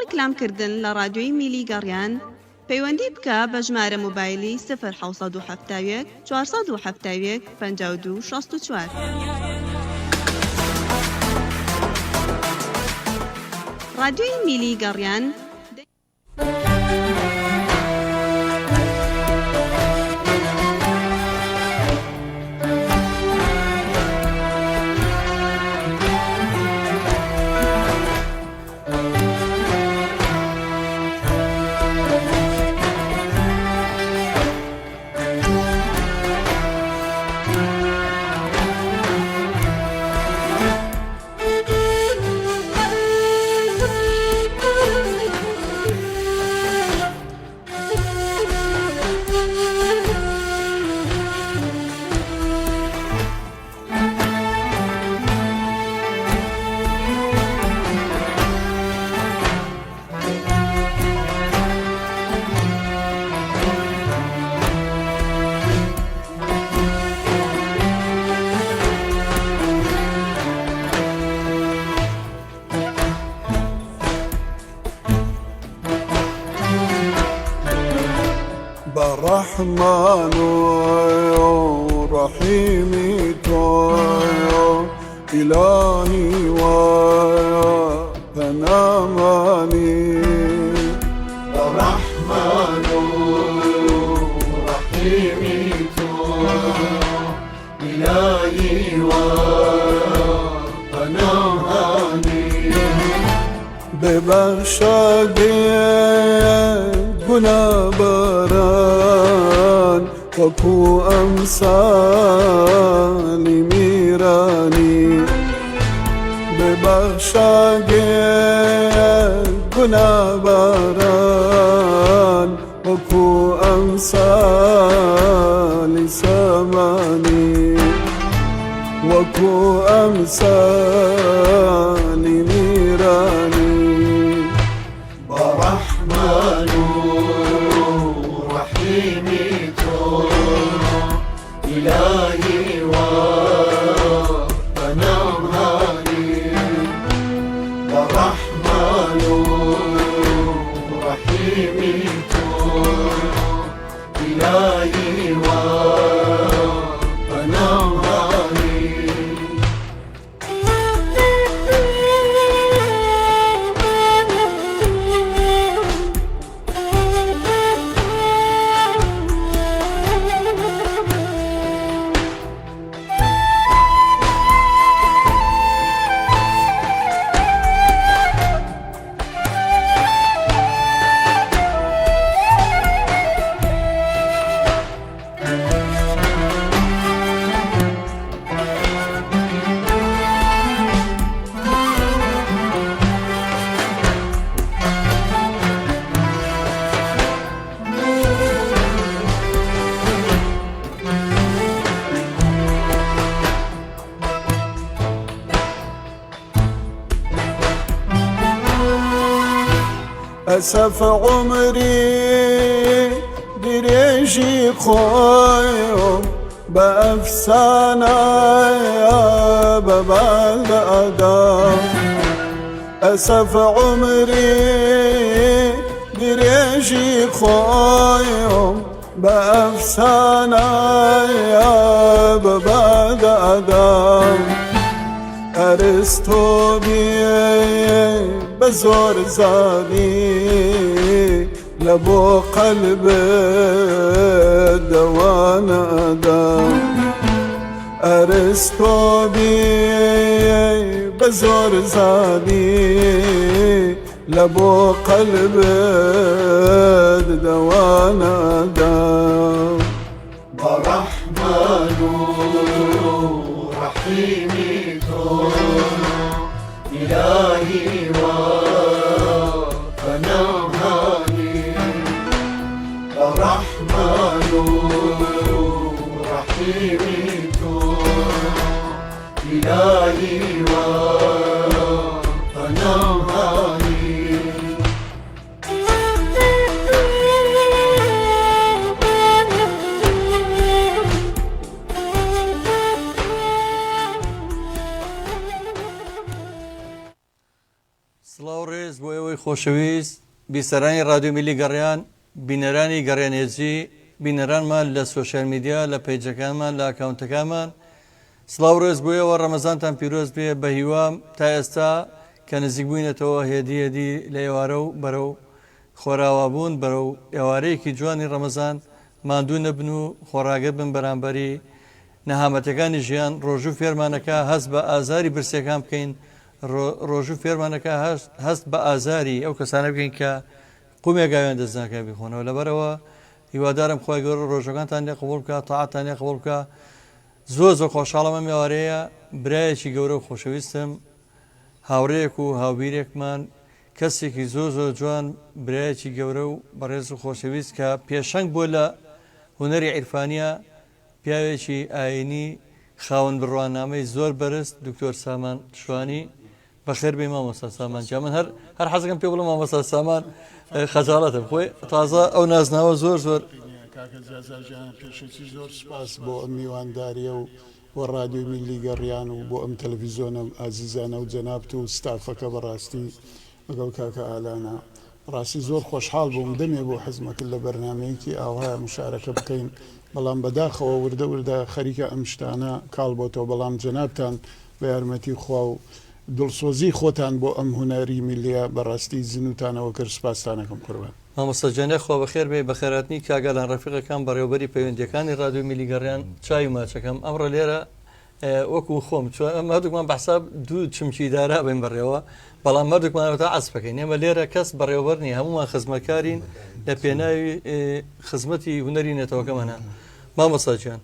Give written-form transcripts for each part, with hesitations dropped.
ڕکلامکردن لە ڕادیۆی میلی گەڕیان پەیوەندی بکە بە ژمارە مۆبایلی 070 470 52 64. ڕادیۆی میلی گەڕیان رحمن رحیم تو الهی و پنامانی رحمن رحیم تو الهی و پنامانی ببخشاده گناباران وكو أمثال ميراني ببخشاقي گناباران وكو أمثال سماني وكو أمثال ميراني برحمن رحيم إلهي وبنامهاني ورحمن رحيم إلهي وبنامهاني أسف عمري دريجي خويو بأفسانا يا ببال أدام أسف عمري دريجي خويو بأفسانا يا ببال أدام أرستو بي بزور زادي لبو قلب دوان أدام أرستو بي بزور زادي لبو قلب دوان أدام برحمن رحيم إلهي وبنامهاني الرحمن رحيم إلهي وبنامهاني سڵاو ڕێز بۆ ئێوەی خۆشەویست بیسەرانی رادیۆ میلی گەڕیان بینەرانی گەڕێنێجی بینەرانمان لە سۆشیال میدیا لە پیجەکانمان لە ئاکاونتەکانمان سڵاو ڕێز بۆ ئێوە ڕەمەزانتان پیرۆز بێ بە هیوام تا ئێستا کە نزیک بووینەتەوە هێدی لە ئێوارە و بەرەو خۆراوابوون بەرەو ئێوارەیەکی جوانی ڕەمەزان ماندوو نەبن و خۆراگە بن بەرامبەری نەهامەتەکانی ژیان ڕۆژوو فێرمانەکە هەست بە ئازاری برسیەکان بکەین ڕۆژوو فێرمانەکە هەست بە ئازاری ئەو کەسانە بکەین کە قومێگاویان دەستناکە بخۆنەوە لەبەرەوە هیوادارم خۆی گەورە ڕۆژەکانتان لێ قبوڵ بکە تاعاتان لێ قبوڵ بکە زۆر خۆشحاڵم ئەم ئێوارەیە برایەکی گەورە و خۆشەویستم هاوڕەیەک و هاوبیرێکمان کەسێکی زۆر جوان برایەکی گەورە و بەڕێز و خۆشەویست کە پێشەنگ بۆ لە هونەری عیرفانیە پیاوێکی ئاینی خاوەن بڕوانامەی زۆر بەرز دکتۆر سامان شوانی بەخێر بێ مامۆستا سامان جا من هەر حەزەکەم پێ بڵم مامۆستا سامان خەجاڵەتم خۆی تازە ئەو نازناوە زۆر کاکە زازاجان پێشەکی زۆر سپاس بۆ ئەم میوانداریە و بۆ رادیۆ میلی گەڕیان و بۆ ئەم تەلەڤیزۆنە ئازیزانە و جەنابت و ستافەکە بەڕاستی لەگەڵ کاکە ئالانە ڕاستی زۆر خۆشحاڵ بووم دەمێ بۆ حەزمەکرد لە بەرنمەیەکی ئاوایە مشارەکە بکەین بەڵام بەداخەوە وردە خەریکە ئەم شتانە کاڵ بۆتەوە بەڵام جەنابتان بە یارمەتی خوا و دڵسۆزی خۆتان بۆ ئەم هونەری میلیە بەڕاستی زنوتانەوە کرد سپاسانەکەم قوربان مامۆستاجانە خۆ بەخێر بێ بە خێراتنی کاگەلان ڕەفیقەکان بەڕێوەبەری پەیوەندیەکانی رادیۆ میلی گەڕیان چای ماچەکەم ئەمڕە لێرە وەکو خۆم ئەم هەردووکمان بەحساب دوو چمکی دارا بین بەڕێوە بەڵام هەردووکمانەوە ئەسپەکەین ئێمە لێرە کەس بەڕێوەبەر نیە هەمومان خزمەتکارین لە پێناوی خزمەتی هونەری نێتەوەکەمانە مامۆستاجان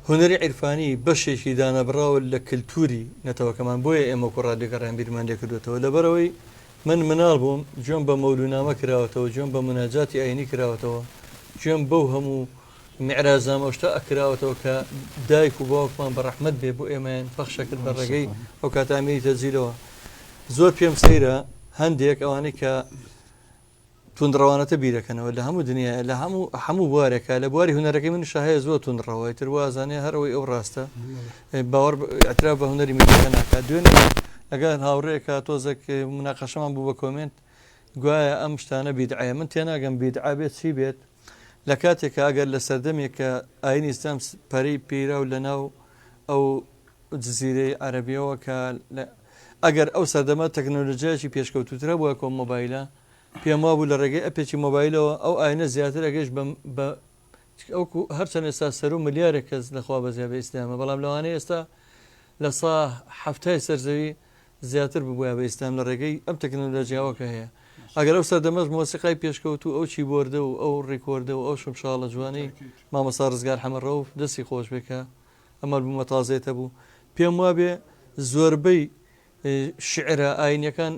هونەری عیرفانی بەشێکی دانەبراوە لە کللتوری نەتەوەکەمان بۆیە ئێمە کو رادیۆ گەڕیان بیرمان لێ کردوێتەوە لەبەرەوەی من مناڵ بووم گوێم بە مەولونامە کراوەتەوە گوێم بە مناجاتی ئاینی کراوەتەوە گوێم بەو هەموو میعرازامە شتە ئەکراوەتەوە کە دایک و باوکمان بە ڕەحمەت بێ بۆ ئێمەیان پەخشە کرد بە ڕێگەی ئەو کاتامیری تەجیلەوە زۆر پێم سەیرە هەندێک ئەوانەی کە توندڕەوانەتە بیرەکەنەوە لە هەموو دنیا لە هەموو بوارێکە لە بواری هونەرەکەی من شاهەیە زۆر توندڕەوەی تر وازانێ هەرەوەی ئەو ڕاستە باوەڕ ئەترا بە هونەری میلیەکە ناکات دوێنێ ئەگەر هاوڕێیەکە تۆزێک مناقەشەمان بوو بە کۆمنت گوایە ئەم شتانە بیدعایە من تێناگەم بیدعا بێت چی بێت لە کاتێکە ئەگەر لە سەردەمێک کە ئاینی ئیسلام پەرەی پێرا و لە ناو ئەو جزیرەی عەرەبیەوە کە ئەگەر ئەو سەردەمە تەکنۆلۆژیایەکی پێشکەوتوترە بووە کۆم مۆبایلە پێم وا بوو لە ڕێگەی ئەپێکی مۆبایلەوە ئەو ئاینە زیاتر ئەگەشت بە هەرچەند ئێستا سەر و ملیارێک کەس لەخوا بەزیابە ئیسلامە بەڵام لەوانەیە ئێستا لە سا هەفتای سەرزەوی زیاتر ببووە بە ئیسلام لە ڕێگەی ئەم تەکنۆلۆژیاوەکە هەیە ئەگەر ئەو سەردەمەش مۆسیقای پێشکەوت و ئەو چیبۆردە و ئەو ڕێکۆردە و ئەو شمشاڵە جوانی مامۆستا ڕزگار حەمەڕەوف دەستی خۆش بێکە ئەمە بوومە تازێتە بوو پێم وابێ زۆربەی شعرە ئاینەکان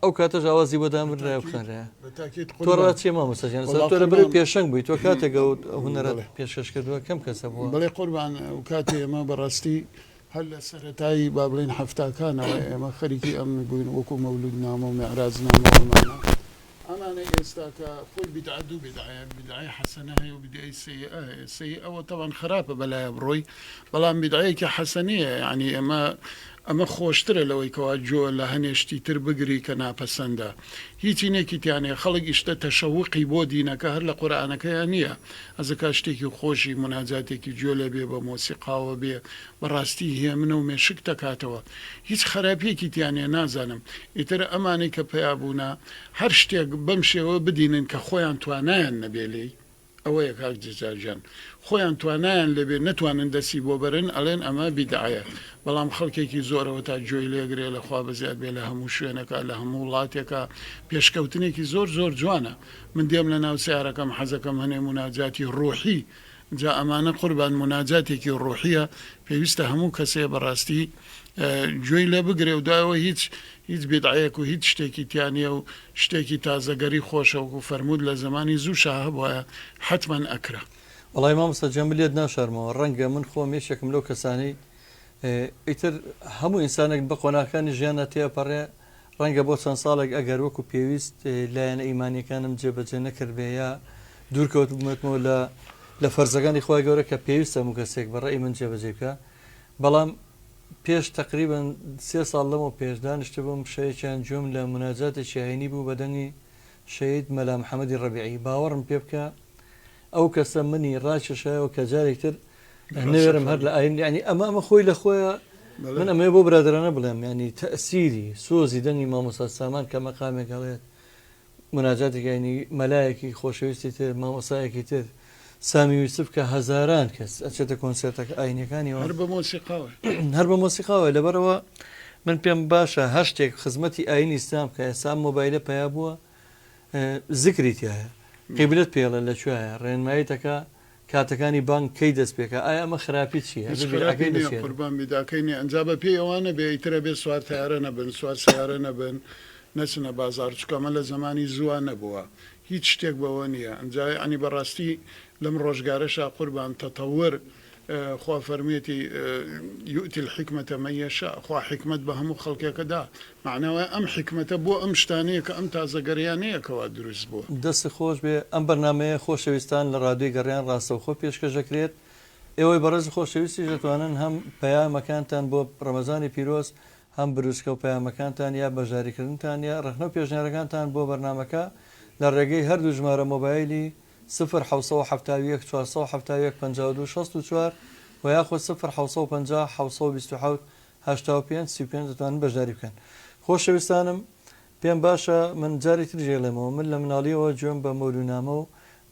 ئەو کاتە ئاوازی بەدامرا بخەنرە تۆ ڕاچێ مامۆستاجان تۆ لە بەرەو پێشەنگ بووی تۆ کاتێک هونەرە پێشکەش کردووە کەم کەسە بووە بەڵێ قوربان و کاتێ ئێمە بەڕاستی هەر لە سەرەتایی با بڵێن هەفتاکانەوە ئێمە خەریکی ئەم بووین وەکو مەولود نامە و معراجنامەوەمانە ئەمانە ئێستا کە خۆی بیدعا دوو بیدعای حەسەنە هەیە و بیدعای سەیئە هەیە سەیئەوە تەوان خراپە بەلایە بڕۆی بەڵام بیدعایەکی حەسەنەیە یعنی ئەمە خۆشترە لەوەی کەوا جۆ لە هەنێشتی تر بگری کە ناپەسەندە هیچی نێکیتیانێ خەڵک ئیشتە تەشەوقی بۆ دینەکە هەر لە قورئانەکەیان نییە ئەزەکە شتێکی خۆشی مناجاتێکی جۆ لە بێ بە مۆسیقاوە بێ بەڕاستی هەیە منە و مێشک دەکاتەوە هیچ خراپیەکی تیانێ نازانم ئیتر ئەمانەی کە پێیابوونا هەر شتێک بەم شێوە بدینن کە خۆیان توانایان نەبێلەی ئەوەیە کاک جزاجان خۆیان توانایان لەبێ نەتوانن دەسی بۆ بەرن ئەڵێن ئەمە بیدعایە بەڵام خەڵکێکی زۆرەوە تا گوێی لێگرێ لەخوا بەزیاد بێ لە هەموو شوێنەکە لە هەموو وڵاتێکە پێشکەوتنێکی زۆر جوانە من دێم لە ناو سیارەکەم حەزەکەم هەنێ مناجاتی ڕۆحی جا ئەمانە قوربان مناجاتێکی ڕۆحیە پێویستە هەموو کەسێ بەڕاستی گوێی لێ بگرێ و داوە هیچ بیدعایەک و هیچ شتێکی تیانە و شتێکی تازەگەری خۆشەوەکو فەرمود لە زمانی زوو شاه بووە حتمما ئەکرا وڵای مامۆستاجان لێت ناشارمەوە ڕەنگە من خۆم یەکێکم لەو کەسانی ئیتر هەموو ئینسانێک بە قۆناکانی ژیانە تێپەڕێ ڕەنگە بۆ چەند ساڵێک ئەگەر وەکو پێویست لایەنە ئیمانیەکانم جێبەجێ نەکردبێ یا دوورکەوت بمێتمەوە لە فەرزەکانی خۆی گەورە کە پێویستە و کەسێک بەڕێی من جێبەجێ بکە بەڵام پێش تقریبان 3 ساڵ لەمەوە پێش دانیشتە بووم شەیەکیان جۆم لە مناجاتە شایانی بوو بەدەنگی شەید مەلا محەممەدی ڕەبیعی باوەڕم پێ بکە ئەو کەسە منی ڕاکێشایەوە کە جارێکتر نوێرم هەر لە ئاین ینی ئەمە خۆی لە خۆیە من ئەمێ بۆ برادرانە بڵێم ینی تەسیری سۆزی دەنگی مامۆستا سامان کە مەقامێک هەڵێت مناجاتێک ینی مەلایەکی خۆشەویستی تر مامۆسایەکی تر سامی یوسف کە هەزاران کەس ئەچێتە کۆنسێرتەکە ئاینەکانی هەر بە مۆسیقاوە هەر بە مۆسیقاوە لەبەرەوە من پێم باشە هەشتێک خزمەتی ئاینی ئیسلام کە ئێستا مۆبایلە پیا بووە زیکری تایە قیبلت پێڵە لەکوێیە ڕێنماییتەکە کاتەکانی بانک کەی دەست پێکە ئایا ئەمە خراپی چیە قوربان بیداکەینی ئەنجا بە پێی ئەوانە بێ ئیترە بێ سوار تیارە نەبن سوار سیارە نەبن نەچنە بازار چکەمە لە زمانی زووان نەبووە هیچ شتێک بەوە نییە ئەنجای ئەنی بەڕاستی لەم ڕۆژگارەشا قوربان تەتەور خوا فەرمێتی یوتی الحکمەتە من یەشاء خوا حکمت بە هەموو خەڵکێکەدا معناوە ئەم حکمەتە بۆ ئەم شتانەیە کە ئەم تازەگەریانەیەکەوە دروست بووە دەستی خۆش بێ ئەم بەرنمەیە خۆشەویستان لە ڕادوی گەڕیان ڕاستەوخۆ پێشکەشەکرێت ئێوەی بەڕێز خۆشەویستی دەتوانن هەم پەیامەکانتان بۆ ڕەمەزانی پیرۆز هەم بروسکە و پەیامەکانتان یا بەژاریکردنتان یا ڕخنە و پێشنیارەکانتان بۆ بەرنمەکە لە ڕێگەی هەردوو ژمارە مۆبایلی 0 470 52 64 و یاخۆ 0 727 85 35 دەتوانن بەشداری بکەن خۆشەویستانم پێم باشە من جاری تر ژێڵێمەوە من لە مناڵیەوە گوێم بە مەولونامە و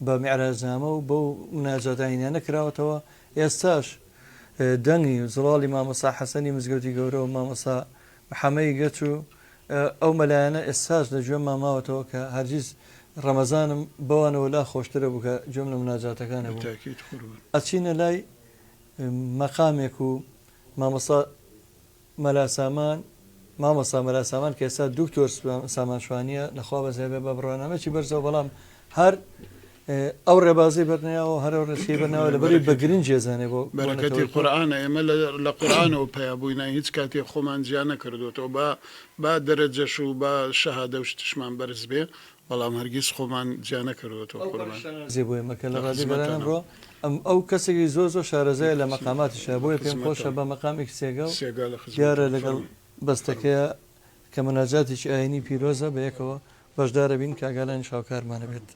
بە میعراجنامە و بەو مناجاتینیانە کراوەتەوە ئێستاش دەنگی و زڵاڵی مامۆسا حەسەنی مزگەوتی گەورە و مامۆسا محەمەی گەچ و ئەو مەلایەنە ئێستاش لە گوێم ماماوەتەوە کە هەرگیز ڕەمەزانم بەوانەوە لا خۆشترە بوو کە گوێم لە مناجاتەکانە بوو ئەچینە لای مەقامێک و مامۆسا مەلاسامان مامۆستا مەلاسامان کە ئێستا دوکتۆر سامانشوانیە نەخوا بەزێبێ بە بڕوانامەکی بەرزەوە بەڵام هەر ئەو ڕێبازی بەرنیاوە هەر ڕێسی بەناوە لە بەری بە گرنگ جێزانێ بۆ بەرەکەتی قورئانە ئێمە لە قورئانەوە پیا بووینە هیچ کاتێک خۆمان جیان نەکردوێتەوە با دەرەجەش و بە شەهادە و شتشمان بەرز بێ بەڵام هەرگیز خۆمان جیان نەکردوێتەوە بۆیە مەکە لە ڕادی بەرانم ڕۆ ئەو کەسێکی زۆر شارەزای لە مەقاماتیشە بۆیە پێم خۆشە بە مەقامێک سێگە و دیارە لەگەڵ بەستەکەیە کە مناجاتێکی ئاینی پیرۆزە بە یەکەوە بەشدارە بین کاگالان شاوکارمانە بێت.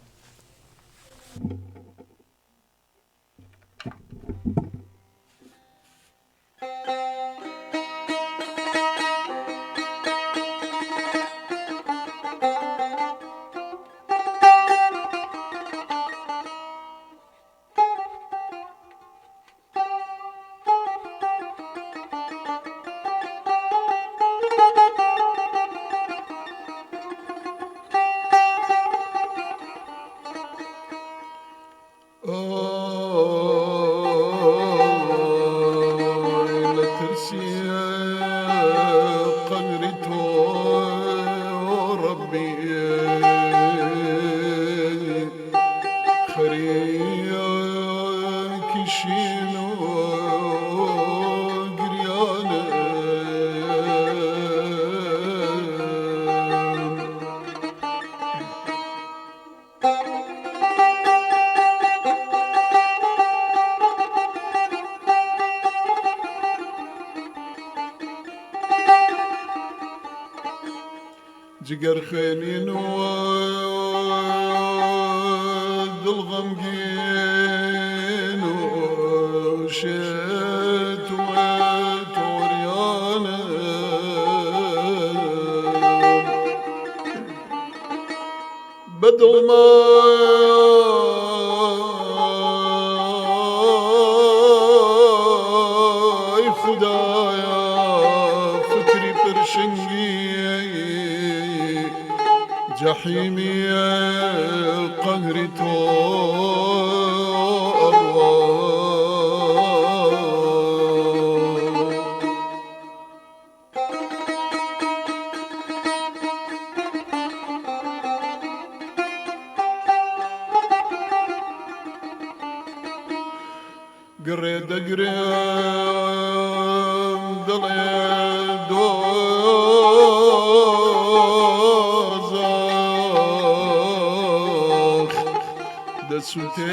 جگەر خوێنین و دڵ غەمگین و شێت وە تۆریانە بە دڵمای خودایە فکری پرشنگی جحيمي قهر تو قريد قريم دلي سوتر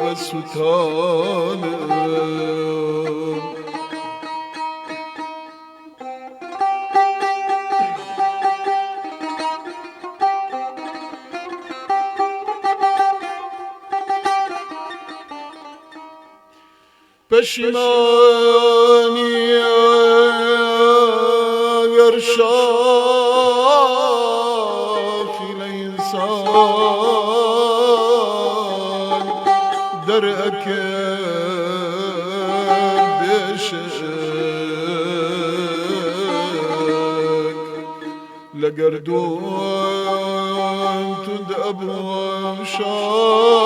بسوتانه پشیمانی اگر شافی الانسان در اکر بشک لگردون تدعب شاخم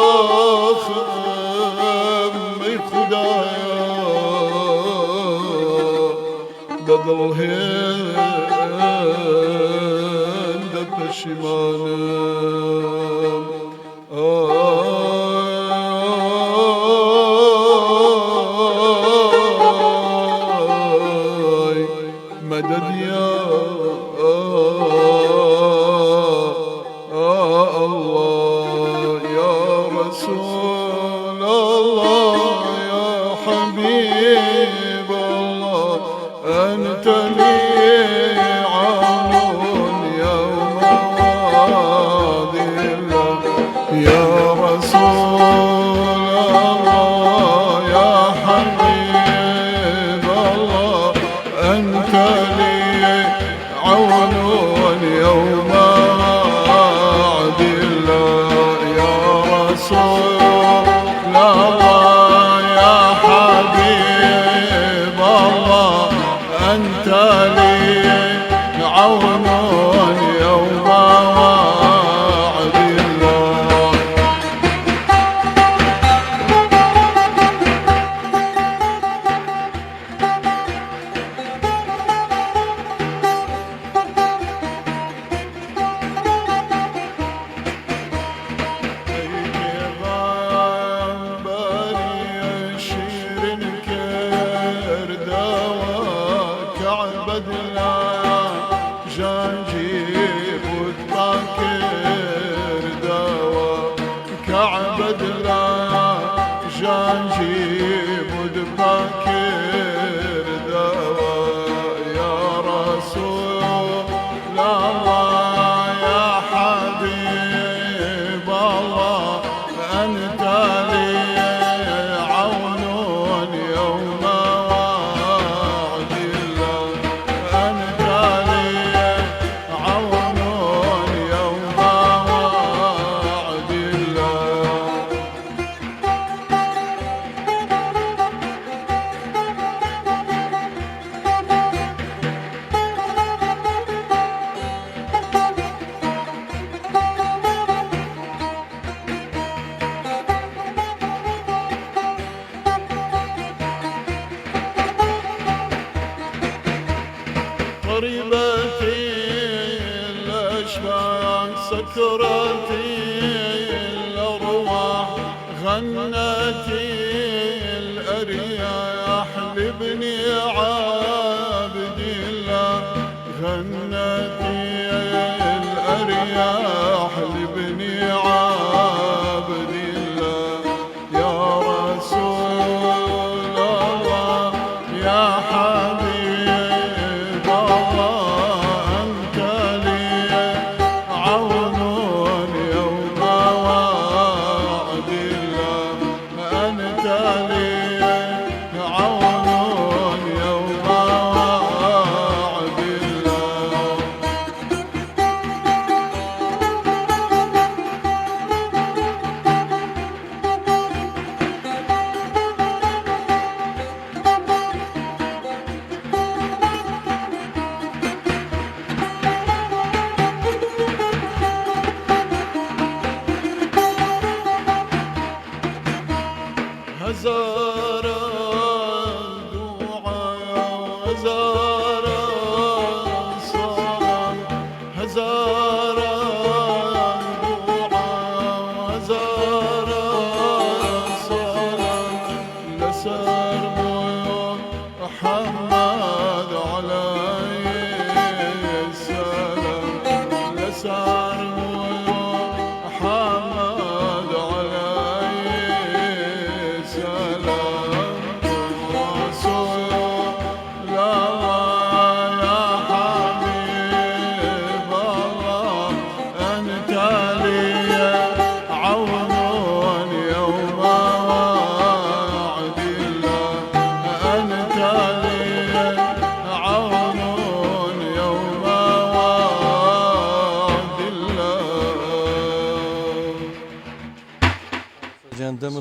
ای خدایا بدل هند پشیمانم آی مدد یا الله يا رسول الله يا حبيب الله أنت لي عون يوم واذل يا رسول الله يا حبيب الله أنت لي عون يوم أنت لي عون يوم وعد الله كعبد لا جانجيب ودباكر دوا يا رسول الله يا حبيب الله أنت لي عون يوم وعد الله أنت لي عون يوم وعد الله قريبتي الأشباح سكرتي الأرواح غنتي الأرياح لابني عابد الله غنتي الأرياح لابني عابد الله يا رسول الله يا حبيب أنت لي عون يوم وعد الله أنت لي عون يوم وعد الله هزار دعاء هزار صلاة هزار دعاء هزار صلاة لسر بيوت محمد عليه السلام لسر بيوت محمد عليه السلام رسول الله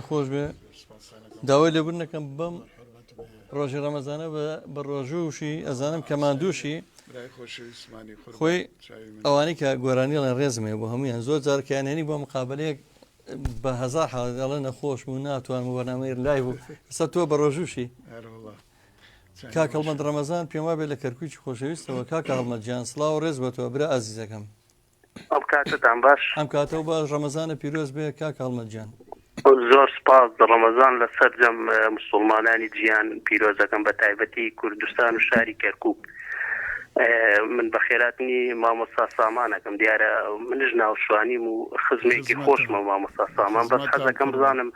خۆش بێ داوای لێبوونەکەم بەم ڕۆژی ڕەمەزانە بە ڕۆژوشی ئەزانم کە ماندووشی خۆی ئەوانەی کە گۆرانیڵێن ڕێزمێ بۆ هەمویان زۆر جارکیانێنی بۆ مقابلەیەک بە هەزار حاڵە نەخۆش بوو ناتوان و بەنامەی لای بوو ئێستا تۆ بە ڕۆژوشی کاک هەڵمەند ڕەمەزان پێم وابێ لە کەرکووکی خۆشەویستەوە کاک هەڵمەند گیان سڵاو و ڕێز بە تۆ برا ئازیزەکەم ئەم کاتتان باش ئەم کاتەوە باش ڕەمەزانە پیرۆز بێ کاک هەڵمەند گیان زۆر سپاس ڕەمەزان لەسەر جەم مسلمانانی جیان پیرۆزەکەم بە تایبەتی کوردستان و شاری کەرکووک من بە خێراتنی مامۆستا سامانەکەم دیارە منش ناوشوانیم و خزمێکی خۆشمە مامۆستا سامان بەس حەزەکەم بزانم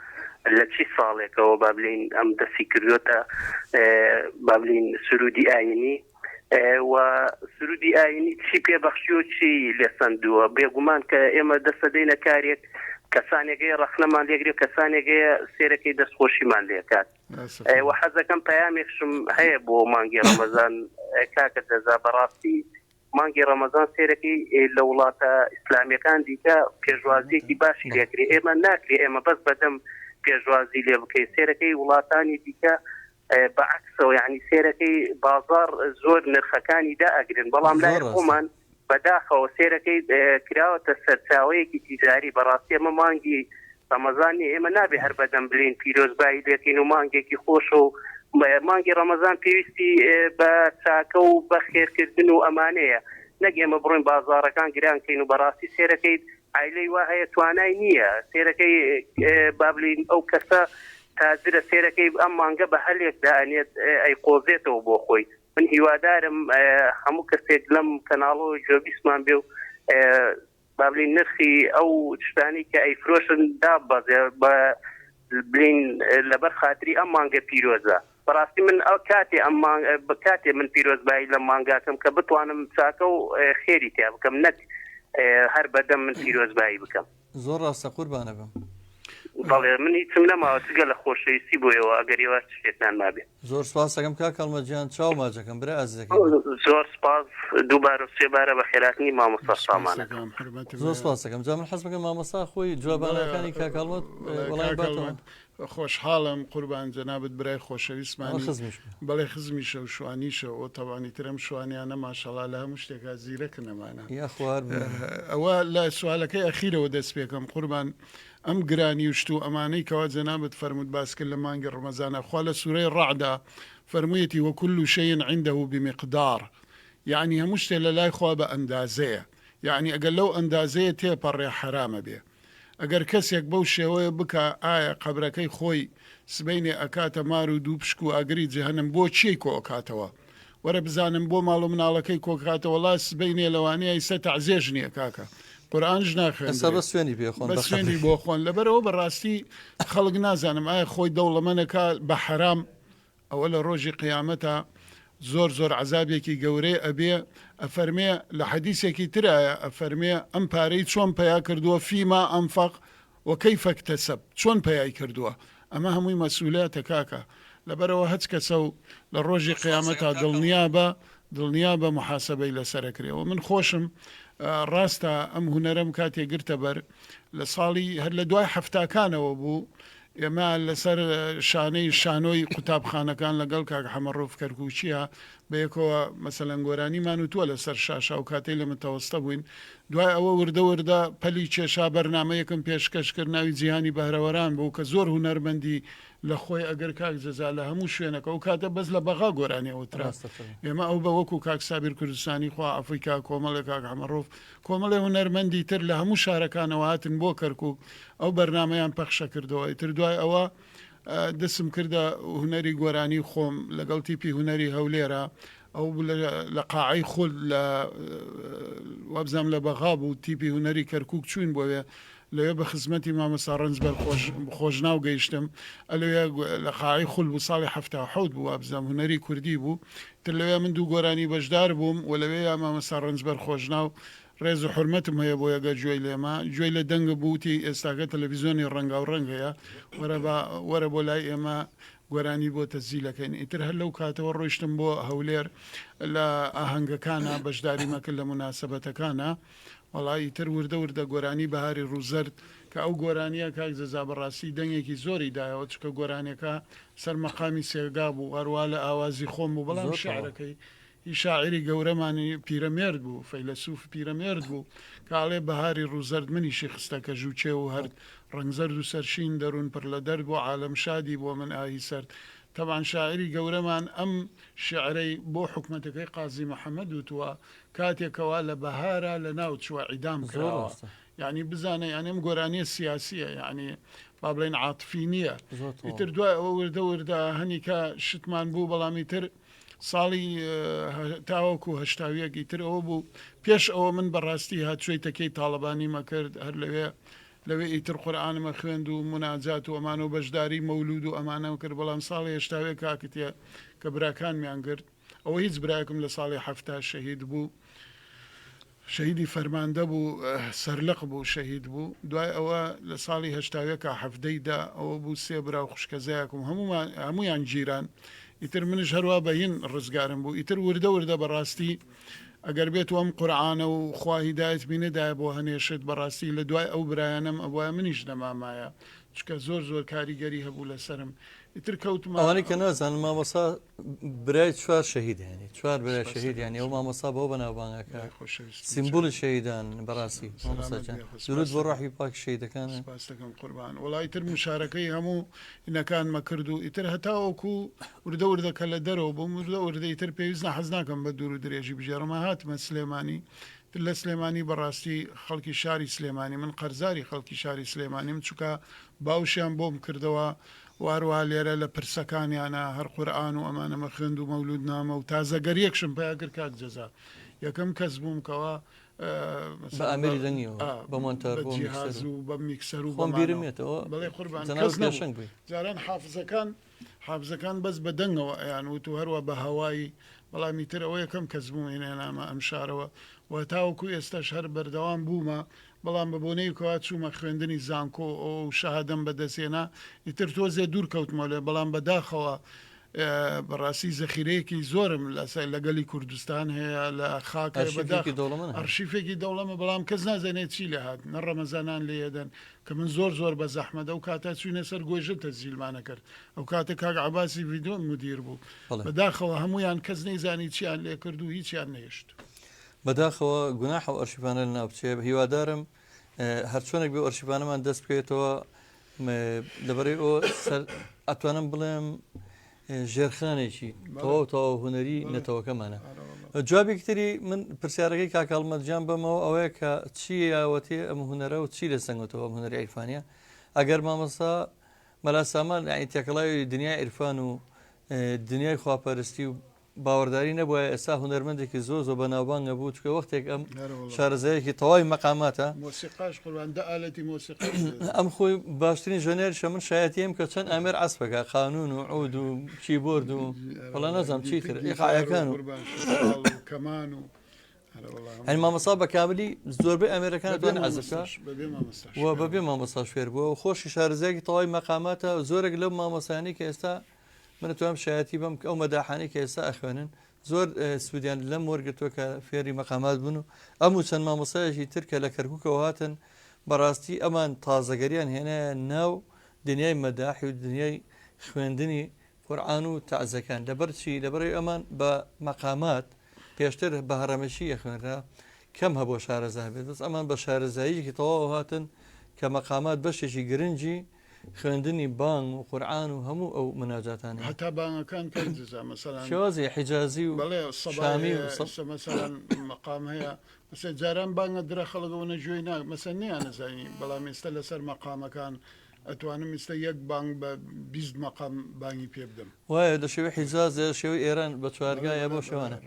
لە چی ساڵێکەوە با بڵین ئەم دەستی کردوتە با بڵین سرودی ئاینی و سرودی ئاینی چی پێبەخشی و چی لێسەندووە بێگومان کە ئێمە دەسەدەینە کارێک کەسانێکەیە ڕەخنەمان لێگرێت کەسانێکەیە سێرەکەی دەستخۆشیمان لێکات و حەزەکەم پەیامێکشم هەیە بۆ مانگی ڕەمەزان کاکە دەزا بەڕاستی مانگی ڕەمەزان سێرەکەی لە وڵاتە ئیسلامیەکان دیکە پێشوازیەکی باشی لێکرێ ئێمە ناکرێ ئێمە بەس بەدەم پێشوازی لێ بکەی سێرەکەی وڵاتانی دیکە بەعکسەوە یعنی سێرەکەی بازار زۆر نرخەکانی دائەگرن بەڵام لای خۆمان بەداخەوە سێرەکەی کراوەتە سەرچاوەیەکی تیجاری بەڕاستی ئەمە مانگی ڕەمەزانی ئێمە نابێ هەر بەدەم بلین پیرۆزبایی دەکەین و مانگێکی خۆشە و مانگی ڕەمەزان پێویستی بە چاکە و بە خێرکردن و ئەمانەیە نەک ئێمە بڕۆین بازارەکان گرانکەین و بەڕاستی سێرەکەی عیلەی وا هەیە توانای نییە سێرەکەی بابلین ئەو کەسە تازرە سێرەکەی ئەم مانگە بە هەلێکدا ئەنێت ئەی قۆزێتەوە بۆ خۆی من هیوادارم هەموو کەسێک لەم کەناڵۆ جۆبیسمان بێ و بابلین نرخی ئەو شتانی کە ئەیفرۆشن دابەزێ بە بلین لەبەر خاتری ئەم مانگە پیرۆزە بەڕاستی من ئەو کاتێ من پیرۆزبایی لە مانگاکەم کە بتوانم چاکە و خێری تیا بکەم نەک هەر بەدەم من پیرۆزبایی بکەم زۆر ڕاستە قوربانە بم بەڵێ من هیچم نەماوە چگە لە خۆشەویستی بۆیەوە ئەگەریەوە شتێکتان نابێت زۆر سپاس دەکەم کاک هەڵمەند چاو ماجەکەم برا ئازیزەکەم زۆر سپاس دووبارە سێبارە بە خێراتنی مامۆستا سامانەکە زۆر سپاس دەکەم جا من حەز بکەم مامۆستا خۆی جوابانەکانی کاک هەڵمەند وەڵامی باتەوە خۆشحاڵم قوربان جەنابەت برای خۆشەویستمانی بەڵێ خزمیشە و شوانیشە و تەوانی ترم شوانیانە ماشەڵا لە هەموو شتێکا زیرەکە نەمانە ئەوە لە سوالەکەی ئەخیرەوە دەست پێکەم قوربان ئەم گرانی وشت و ئەمانەی کەوا جەنابەت فەرموود باسکرد لە مانگی ڕەمەزانە خوا لە سوورەی ڕەعدا فەرموویەتی وەکل شەیء عنده بمقدار یعنی هەموو شتێک لە لای خوا بە ئەندازەیە یعنی ئەگەر لەو ئەندازەیە تێپەڕێ حرامە بێ ئەگەر کەسێک بەو شێوەیە بکە ئایا قەبرەکەی خۆی سبەینێ ئەکاتە مار و دوو پشک و ئاگری جەهەنەم بۆ چی کۆکاتەوە وەرە بزانم بۆ ماڵ و مناڵەکەی کۆکاتەوە لا سبەینێ لەوانەیە ئیسە تەعزێژ نییە کاکە قورئانش ناخوێن بە سوێنی پێخۆن بە سوێنی بۆ خۆن لەبەرەوە بەڕاستی خەڵک نازانم ئایا خۆی دەوڵەمەنەکە بە حرام ئەوە لە ڕۆژی قیامەتە زۆر زۆر عذابێکی گەورەی ئەبێ ئەفەرمێ لە حەدیثێکی ترایە ئەفەرمێ ئەم پارەی چۆن پیا کردووە فیما ئەنفەق وەکەیف اکتسب چۆن پیای کردووە ئەمە هەمووی مەسئولێتە کاکە لەبەرەوە هەچ کەسە و لە ڕۆژی قیامەتە دڵنیا بە محاسبەی لەسەرەکرێەوە من خۆشم ڕاستە ئەم هونەرم کاتێک گرتە بەر لە ساڵی هەر لە دوای هەفتاکانەوە بوو ئێمە لەسەر شانۆی قوتابخانەکان لەگەڵ کاک حەمەڕۆف کەرکووچیە بەیەکەوە مەسەلەن گۆرانیمان و تووە لەسەر شاشا و کاتەی لە متەوەستە بووین دوای ئەوە وردە پەلی کێشا بەرنامەیەکم پێشکەش کرد ناوی جیهانی بەهرەوەران بوو کە زۆر هونەرمەندی لە خۆی ئەگەر کاک جەزا لە هەموو شوێنەکە و کاتە بەس لە بەغا گۆرانیەوە تراست ئێمە ئەو بە وەکو کاک سابیر کوردستانی خوا ئەفریقا کۆمەڵێک کاک حەمەڕۆف کۆمەڵێ هونەرمەندی تر لە هەموو شارەکانەوە هاتن بۆ کەرکووک ئەو بەرنمەیان پەخشە کردەوە ئیتر دوای ئەوە دەسم کردە هونەری گۆرانی خۆم لەگەڵ تیپی هونەری هەولێرە ئەو لە قاعەی خۆل لە وەبزەم لە بەغا بوو تیپی هونەری کەرکووک چوین بۆوێ لەوێ بە خزمەتی مامۆستا ڕەنجبەر خۆشناو گەیشتم ئەلوێ لە قاعەی خۆل بوو ساڵی هەفتاحەوت بوو وەبزەم هونەری کوردی بوو تر لەوێ من دوو گۆرانی بەشدار بووم و لەوێ یا مامۆستا ڕەنجبەر خۆشناو ڕێز و حرمەتم هەیە بۆ یەگە گوێی لێمە گوێی لە دەنگە بووتی ئێستاکە تەلەڤیزیۆنی ڕەنگا و ڕەنگەیە وەرە بۆ لای ئێمە گۆرانی بۆ تەزیلەکەین ئیتر هەر لەو کاتەوە ڕۆیشتم بۆ هەولێر لە ئاهەنگەکانە بەشداری مەکرد لە مناسبەتەکانە وڵی تر وردە وردە گۆرانی بەهاری ڕووزەرد کە ئەو گۆرانیە کاک جەزا بەڕاستی دەنگێکی زۆری دایەوە چکە گۆرانەکە سەر مەقامی سێگا بوو هەروە لە ئاوازی خۆم بوو بەڵام زۆر شعرەکەی هی شاعری گەورەمانی پیرەمێرد بوو فەیلسوف پیرەمێرد بوو کاڵێ بەهاری ڕووزەرد منیشی خستە کە ژووچێ و هەر ڕنگزەرد و سەرشین دەروون پڕ لە دەرد بۆ عالم شادی بۆ من ئاهی سەرد طبعا شاعری گەورەمان ئەم شعرەی بۆ حکومەتەکەی قازی محەممەد وتووە کاتێکەوە لە بەهارە لە ناو چوە عیدام کراوە یعنی بزانە یانم گۆرانیە سیاسیە یعنی با بڵێن عاتفی نییە ئیتر دوای ئەوە وردە وردە هەنیکە شتمان بوو بەڵامی تر ساڵی تاوەکو هەشتاویەکی تر ئەوە بوو پێش ئەوە من بەڕاستی هاتووی تەکەی تاالبانی مەکرد هەر لەوێ ئیتر قورآانمە خوێند و مناجات و ئەمان و بەشداری مەولود و ئەمانەم کرد بەڵام ساڵی هێشتاوێک کاکتە کە براکانمیان کرد ئەوە هیچ براکم لە ساڵی هەفتا شەهید بوو شەهیدی فەرماندە بوو سەرلق بوو شەهید بوو دوای ئەوە لە ساڵی هەشتاوێکە هەفتەیدا ئەوە بوو سێ برا و خوشکەزایکم هەمویان گیران ئیتر منش هەروە بەهین ڕزگارم بوو ئیتر وردە وردە بەڕاستی ئەگەر بێت وەم قورآانە و خواهیدایت بینەدای بۆ هەنێشت بەڕاستی لە دوای ئەو برایەنم ئەوە منیش نەمامایە چکە زۆر زۆر کاریگەری هەبوو لەسرم ئیتر کەوتم ئەوانەی کە نازانم مامۆسا برای چوار شەهید هێنی چوار برای شەهید یانی ئەو مامۆسا بۆ بەناوبانگەکە سیمبولی شەهیدان بەڕاستی درود بۆ ڕاحی پاک شەهیدەکان دەکەم قوربان وڵای تر مشارەکەی هەموو ئینەکانمە کرد و ئیتر هەتاوەکو وردە وردەکە لە دەرەوە بۆ وردە وردە ئیتر پێویست حەز ناکەم بە دوور و درێژی بژێڕمە هاتمە سلێمانی لە سلێمانی بەڕاستی خەڵکی شاری سلێمانی من قەرزاری خەڵکی شاری سلێمانیم چووکە باوشیان بۆم کردەوە واروها لێرە لە پرسەکانیانە هەر قورآن و ئەمانەمە خوێند و مەولود نامە و تازەگەریەکشم پێیاگر کاک جەزا یەکەم کەس بووم کەەوە بە ئەمری دەنگیەوە بە مۆنتەر جیهاز و بە میکسەر و بیرمێتەوە بەڵێ قوربان شنگ بووی جاران حافزەکان بەس بە دەنگەوە ئەیان وت و هەروە بە هەوایی بەڵامی تر ئەوە یەکەم کەس بووم هێنامە ئەم شارەوە و تاوەکو ئێستاش هەر بەردەوام بوومە بەڵام بە بۆنەی کەوا چوومە خوێندنی زانکۆ ئەو شەهادەم بەدەستێنا ئیتر تۆزێ دوور کەوتمە لێ بەڵام بەداخەوە بەڕاستی زەخیرەیەکی زۆرم لەگەلی کوردستان هەیە لە خاکە ئەرشیفێکی دەوڵەمە بەڵام کەس نازانێت چی لە هات نە ڕەمەزانان لێدەن کە من زۆر بە زەحمەدە و کاتە چوینە سەر گۆژە تەزیلمانە کرد ئەو کاتە کاک عەباسی ڤیدۆ مدیر بوو بەداخەوە هەمویان کەس نەیزانی چیان لێ کرد و هیچیان نەهێشت بەداخەوە گوناح و ئەرشیفانە لە ناوچێ هیوادارم هەرچۆنێک بێ ئەرشیفانەمان دەست بکەوێتەوە لەبەرەی ئەوە ئەتوانم بڵێم ژێرخانێکی تەواو هوەری نەتەوەکەمانە جوابێکی تری من پرسیارەکەی کاکەڵمەتجان بەمەوە ئەوەیە کە چی یاوەتێ ئەم هوەرە و چی لە سنگەوە ئەم هوەری عیرفانیە ئەگەر مامۆستا مەلا سامان یعنی تێکەڵاوی دنیای عیرفان و دنیای خواپەرستی و باوەڕداری نەبووە ئێستا هوەرمەندێکی زۆر بەناوبانگە بوو چکە وەختێک ئەم شارەزایەکی تەواوی مەقاماتە ئەم خۆی باشترین ژۆنێرشە من شایەتیم کە چەند ئامێر عەسپەکە قانون و عود و کیبۆرد و وەڵا نەزانم چیتر ئیقاعەکان و کەمان و هەنی مامۆستا بە کاملی زۆربەی ئەمێرەکان دوان عەزبکە و بەبێ مامۆستا شوێر بووە و خۆشی شارەزایەکی تەواوی مەقاماتە زۆرێک لەو مامۆسایانی کە ئێستا من توام شایەتی بم ئەو مەداحانی کە ئێستا ئەخوێنن زۆر سوودیان لەم وەرگتووە کە فێری مەقامات بوون و ئەم و چەند مامۆسایەکی تر کە لە کەرکووکەوە هاتن بەڕاستی ئەمان تازەگەریان هێنایە ناو دنیای مەداحی و دنیای خوێندنی قورئان و تەعزەکان لەبەرچی لەبەرەوەی ئەمان بە مەقامات پێشتر بە هەڕەمەشی ئەخوێنرا کەم هەبوو شارەزا بێت دەست ئەمان بە شارەزاییەکی تەواو هاتن کە مەقامات بەشێکی گرنگی خوێندنی بانگ و قورئان و هەموو ئەو مناجاتانە هەتا بانگەکان شێوازی حیجازی و شامی مەسەلەن مەقام هەیە مەسەلەن جاران بانگە درە خەڵکەوە نەگوێی مەسەلەن نیانەزانی بەڵام ئێستا لەسەر مەقامەکان ئەتوانم ئێستا یەک بانگ بە 20 مەقام بانگی پێ بدەم وایە لە شێوەی حیجازە شێوەی ئێران بە چوارگایە بۆ شەوانە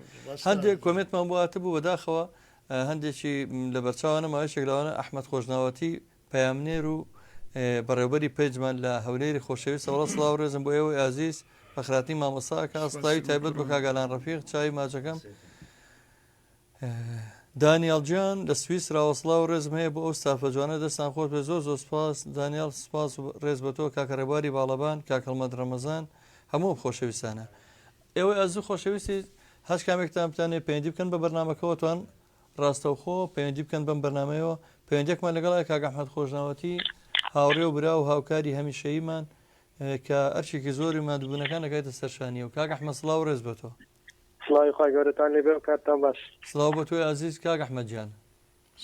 هەندێک کۆمێتمان بواتە بوو بەداخەوە هەندێکی لە بەرچاوانە ماوەیەک لەوانە ئەحمەد خۆشناوەتی پەیامنێر و بەڕێوەبەری پێیجمان لە هەولێری خۆشەویست سەوڵە سڵاو ڕێزم بۆ ئێوەی ئازیز بە خراتی مامۆساکە ئەستاوی تایبەت بۆ کاگالان ڕەفیق چاوی ماچەکەم دانیال جیان لە سویس ڕاوەسڵاو ڕێزم هەیە بۆ ئەو ستافە جوانە دەستان خۆش بێ زۆر سپاس دانیال سپاس ڕێز بە تۆ کاکەڕێباری باڵەبان کاکەڵمەد ڕەمەزان هەموو خۆشەویستانە ئێوەی ئەزوو خۆشەویستی هەش کامێکتان بتانێ پەیوەندی بکەن بە بەرنامەکەوەتوان ڕاستەوخۆ پەیوەندی بکەن بەم بەرنمەیەوە پەیوەندێکمان لەگەڵای کاک ئەحمەد خۆشناوەتی هاوڕێ و برا و هاوکاری هەمیشەییمان کە ئەرچێکی زۆری مادووبوونەکان دەکاتە سەرشانیە و کاک ئەحمەد سڵاو و ڕێز بە تۆ. سڵاوی خی گەورەتان لێبێ و کاتتان باش. سڵاو بە تۆی عزیز کاک ئەحمەد گیان.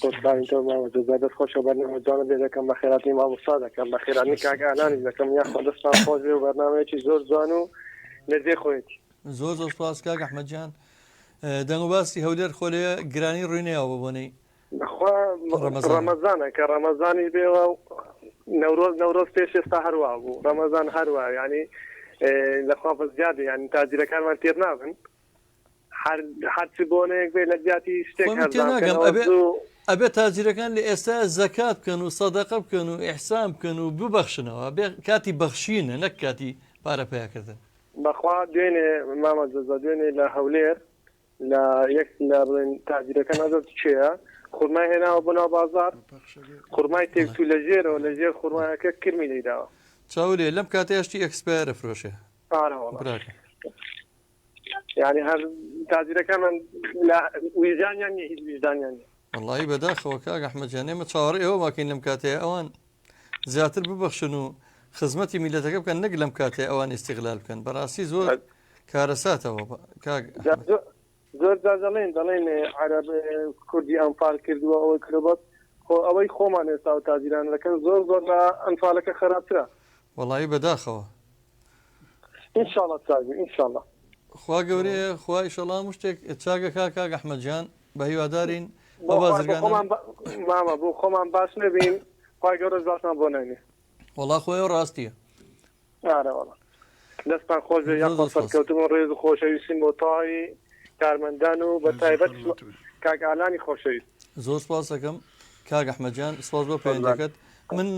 خۆشباینتەوە ماوەجە دەست خۆشە بەرنامە جوانە بێ دەکەم بە خێراتی مامۆستا دەکەم بە خێرانی کاک ئالانی دەکەم یاخۆ دەستان خۆش بێ و بەرنامەیەکی زۆر جوان و لەرزێ خۆیەتی. زۆر زۆر سپاس کاک ئەحمەد گیان. دەنگ و باسی هەولێر خۆلەیە گرانی ڕووینەیەوە ببوونەی بەخوا ڕەمەزانە کە ڕەمەزانی بێەوە نەورۆز پێش ئێستا هەروە بوو ڕەمەزان هەروە ینی لەخوا زیادە ینی تاجیرەکانمان تێر نابن هەرچی بۆنەیەک بێ لە زیاتی شتێک ئەبێ تاجیرەکان لە ئێستا زەکات بکەن و سەدەقە بکەن و ئیحسان بکەن و ببەخشنەوە بێ کاتی بەخشینە نەک کاتی پارەپیاکردن. بەخوا دوێنێ مامەجەزە دوێنێ لە هەولێر لە یەک لە بڵێن تاجیرەکە نەدەت چێە خورمای هێناوە بۆ ناو بازار خورمای تێکتو لە ژێرەوە لە ژێر خورمایەکە کرمی لەیداوە چاولێ لەم کاتەیەشتی ئەکسپایرە فرۆشێ یعنی هەر تاجیرەکانمان ویژانیان نیە هیچ ویژدانیان نیە. وەڵڵاهی بەداخەوە کاک ئەحمەد گیان ئێمە چاوەڕێ ئێوە ماکەین لەم کاتەیە ئەوان زیاتر ببەخشن و خزمەتی میلەتەکە بکەن نەک لەم کاتەیە ئەوان ئیستیغلال بکەن بەڕاستی زۆر کارەساتەوە زۆر دەڵێن عەرەب کوردی ئەنفال کردووە ئەوەی کردبەت ئەوەی خۆمان ئێستا و تاجیرانەکەن زۆر زۆر لە ئەنفالەکە خراپترە. وەڵڵاهی بەداخەوە ئینشاڵڵا چاگی ئینشاڵڵا خوا گەورەیە خوا ئیشەڵڵا هەموو شتێک چاگە کاک ئەحمەد گیان بە هیوادارین بۆ بازرگان مامە بۆ خۆمان باش نەبین خوای گەورەش باشمان بۆ نەینێ. وەڵڵا خۆیەوە ڕاستیە ئارەوەڵا دەستان خۆش بێ یان سەرکەوتنەوە ڕێز و خۆشەویستین بۆ تاوی کارمەندان و بە تایبەت کاک ئالانی خۆشەویست. زۆر سپاس دەکەم کاک ئەحمەد گیان سپاس بۆ پەیوەندەکەت. من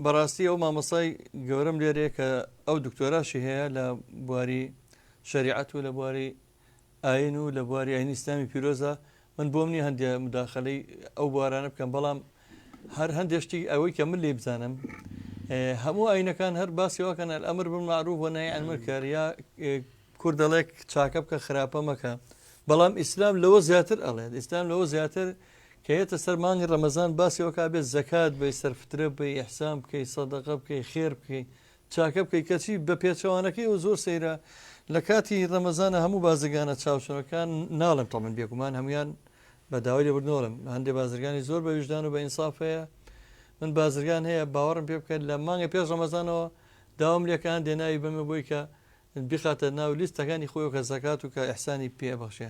بەڕاستی ئەو مامۆسای گەورەم لێرەیە کە ئەو دکتۆراشی هەیە لە بواری شریعەت و لە بواری ئاین و لە بواری ئاینی ئیسلامی پیرۆزە من بۆم نیە هەندێک مداخەلەی ئەو بوارانە بکەم بەڵام هەر هەندێشتی ئەوەی کە من لێ بزانم هەموو ئاینەکان هەر باسیەوەکەن ئەمر بالمعروف و نهی عن المنکر یا کورد دەڵێک چاکە بکە خراپە مەکە بەڵام ئیسلام لەوە زیاتر ئەڵێت ئیسلام لەوە زیاتر کە هێتە سەر مانگی ڕەمەزان باسیەوەکە بێت زەکات بێ سەرفترە بێ ئیحسان بکەی سەدەقە بکەی خێر بکەی چاکە بکەی کەچی بە پێچەوانەکەی و زۆر سەیرە لە کاتی ڕەمەزانە هەموو بازرگانە چاوشەکان ناڵم تەڵمن بێگومان هەمویان بە داوای لێبوردنەوەڵم هەندێک بازرگانی زۆر بە ویژدان و بە ئینساف هەیە من بازرگان هەیە باوەڕم پێ بکەن لە مانگە پێش ڕەمەزانەوە داوام لێکان دێناوی بەمە بۆی کە بخاتە ناو لیستەکانی خۆی و کە زەکات و کە ئیحسانی پێبەخشێ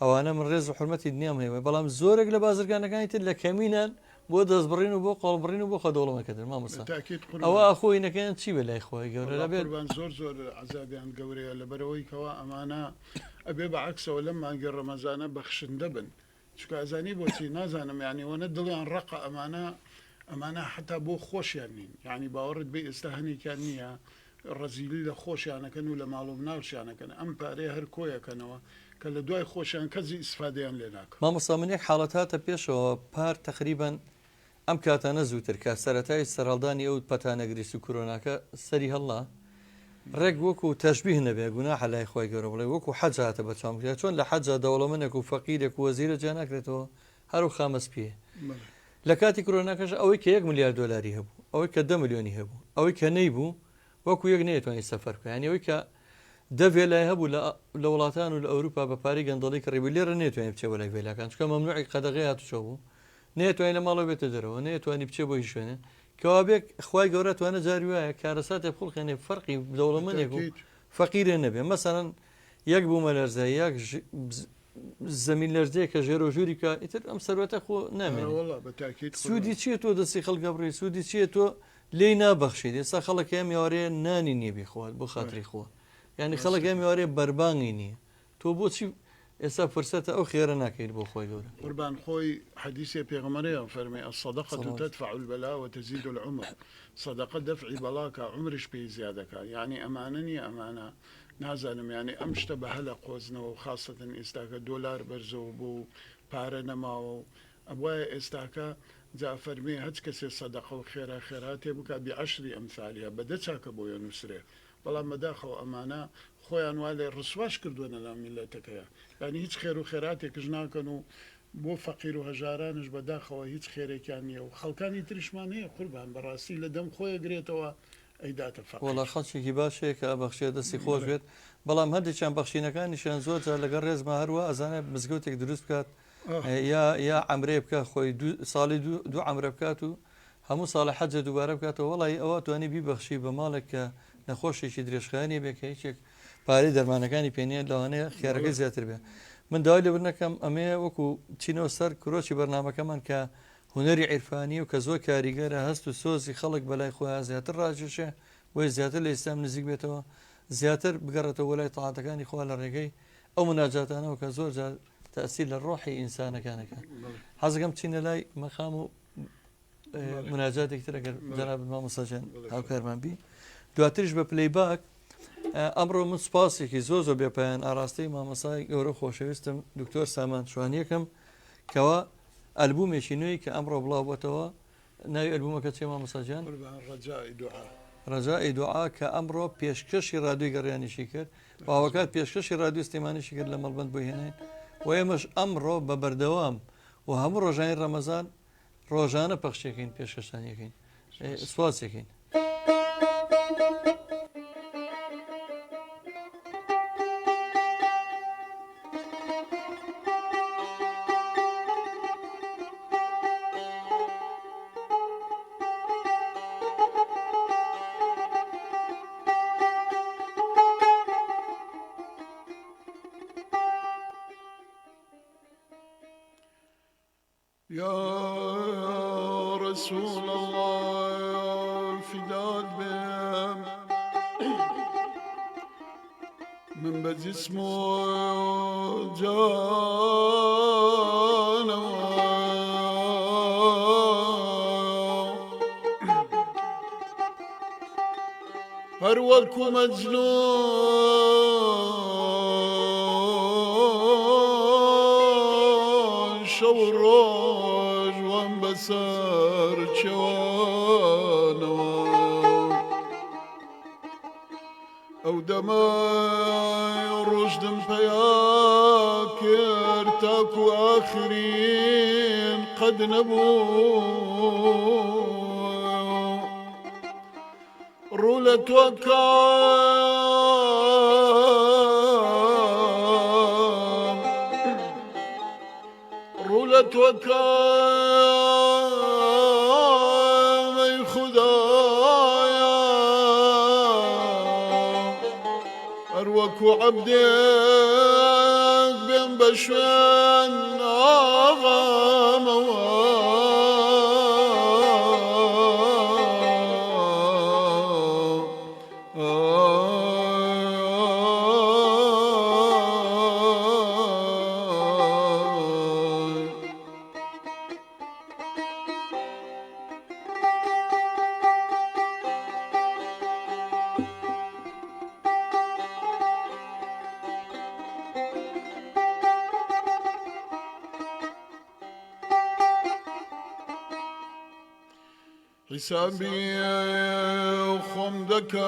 ئەوانە من ڕێز و حرمەتی دنیام هەیە بەڵام زۆرێک لە بازرگانەکانی تر لە کەمینان بۆ دەستبڕین و بۆ قەڵبڕین و بۆ خەدۆڵەمەکەدر مامۆستا ئەوە ئەخۆینەکەیان چی بە لای خۆی گەورە لەبێت زۆر زۆر عەزابیان گەورەیە لەبەرەوەی کەوا ئەمانە ئەبێ بەعەکسەوە لەم مانگی ڕەمەزانە بەخشندە بن چکە ئەزانی بۆچی نازانم یعنیوەنە دڵیان ڕقە ئەمانە حتا بۆ خۆشیان نین یعنی باوەڕت بێ ئێستا هەنێکیان نییە ڕەزیلی لە خۆشیانەکەن و لە ماڵ و مناوشیانەکەن ئەم پارەیە هەر کۆیەکەنەوە کە لە دوای خۆشیان کەسی ئیسفادەیان لێ ناکە. مامۆستا من یەک حاڵەت هاتە پێشەوە پار تقریبان ئەم کاتانە زووتر کە سەرەتای سەرهەڵدانی ئەو پەتانەگریست و کۆرۆناکە سەری هەڵا ڕێک وەکو تەشبیه نەبێ گوناحە لای خۆی گەورە بڵێ وەکو حەج هاتە بە چاومکرێ چۆن لە حەجا دەوڵەمەندێک و فەقیرێک و وەزیرە جا ناکرێتەوە هەرو خامەس پێ لە کاتی کۆرۆناکەش ئەوەی کە 1 ملیار دۆلاری هەبوو ئەوەی کە 10 ملیۆنی هەبوو ئەوەی کە نەیبوو وەکو یەک نەیەتوانانی سەفەر بکە ینی ئەوەی کە دەڤێلای هەبوو لە وڵاتان و لە ئەوروپا بە پارەی گەندەڵی کە ڕێبی لێرە نێتوانێت بچێ بە لای ڤێلاکان چکە مەمنوعی قەدەغی هاتوچۆ بوو نێتوانین لە ماڵەوە بێتە دەرەوە نێتوانی بچێ بۆ هیچ شوێنە کەوابێک خوای گەورە توانە جاری وایە کارەساتێ بخڵخێنێ فەرقی دەوڵەمەندێک و فەقیرێ نەبێ مەسەڵەن یەک بوومە لەرزە یەک زەمین لەرزەیە کە ژێر و ژووری کە ئیتر ئەم سەروەتە خۆ نامێنێت سوودی چییە تۆ دەستی خەڵکە بڕی سوودی چییە تۆ لێی نابەخشیت ئێستا خەڵک ئەم میوارەیە نانی نییە بخوات بۆ خاتری خۆ یعنی خەڵک ئەم میوارەیە بەربانگی نییە تۆ بۆچی ئێستا فرسەتە ئەو خێرە ناکەیت بۆ خۆی گەورە قوربان خۆی حەدیثی پێغەمبەرەیە فەرمێ الصدقة تدفع البلاء وتزيد العمر صدقة دفعی بەڵاکە عمرش پێی زیادەکە یعنی ئەمانە نیە ئەمانە نازانم یعنی ئەم شتە بە هەلە قۆزنەوە و خاستن ئێستاکە دۆلار بەرزەوە بوو پارە نەماوە و ئەوایە ئێستاکە جا فەرمێ هەچ کەسێ سەدەقە و خێرا خێراتێ بکات بعشری ئەمثالیە بەدە چاکە بۆیە نووسرێ بەڵام بەداخەوە ئەمانە خۆیان وا لێ ڕسواش کردوونە لە میلەتەکەیە ینی هیچ خێر و خێراتێکش ناکەن و بۆ فەقیر و هەژارانش بەداخەوە هیچ خێرێکیان نییە و خەڵکانی تریشمان هەیە قوربان بەڕاستی لە دەم خۆی گرێتەوە ئەیداتە فەقیر. وەڵا خەڵکێکی باشەیە کە بەخشێ دەستی خۆش بێت بەڵام هەندێکیان بەخشینەکانیشیان زۆر جار لەگەڵ ڕێزمە هەروە ئەزانێت مزگەوتێک دروست بکات یا عەمرێ بکە خۆی ساڵی دوو عەمرە بکات و هەموو ساڵە حەجە دووبارە بکاتەوە وەڵی ئەوە توانی بیبەخشی بە ماڵێک کە نەخۆشێکی درێژخایەنی بێ کە هیچێک پارەی دەرمانەکانی پێنیە لەوانەیە خێرەکە زیاتر بێ. من داوای لێ بنەکەم ئەمێ وەکو چینەوە سەر کرۆکی بەرنامەکەمان کە هونەری عیرفانی و کە زۆر کاریگەرە هەست و سۆزی خەڵک بەلای خۆیان زیاتر ڕاکێشێ وی زیاتر لە ئیسلام نزیک بێتەوە زیاتر بگەڕێتەوە لای تاعاتەکانی خوا لە ڕێگەی ئەو مناجاتانەوە کە زۆر جار تەئسیر لە ڕۆحی ئینسانەکانەکە. حەزەکەم چینە لای مەخام و مناجاتێک تر ئەگەر جەناب مامۆستاجان هاوکارمان بی. دواتریش بە پلەیباک ئەمڕۆ من سوپاسێکی زۆر بێپایان ئاراستەی مامۆستای گەورە خۆشەویستم دکتۆر سامان شوانیەکەم کەەوە ئەلبومێکی نوێی کە ئەمڕۆ بڵاو بۆتەوە ناوی ئەلبومەکە چێ مامۆستاجان؟ ڕەجای دوعا کە ئەمڕۆ پێشکەشی ڕادیۆی گەڕیانیشی کرد باوەکات پێشکەشی ڕادیۆ سلێمانیشی کرد لە مەڵبەند بۆ هێنین و ئێمەش ئەمڕۆ بە بەردەوام و هەموو ڕۆژانی ڕەمەزان ڕۆژانە پەخشێکین پێشکەشتانیەکەین سوپاسێکین. يا رسول الله فداك بهم من بجسمه جانا هروك مجنون شورج وانبسر جوانا او دماء رشدم فياكر تاكو آخرين قد نبو رولة وكام رولة وكام اي خدايا اروك عبدك بين بشوان اغام حسابي خم دكام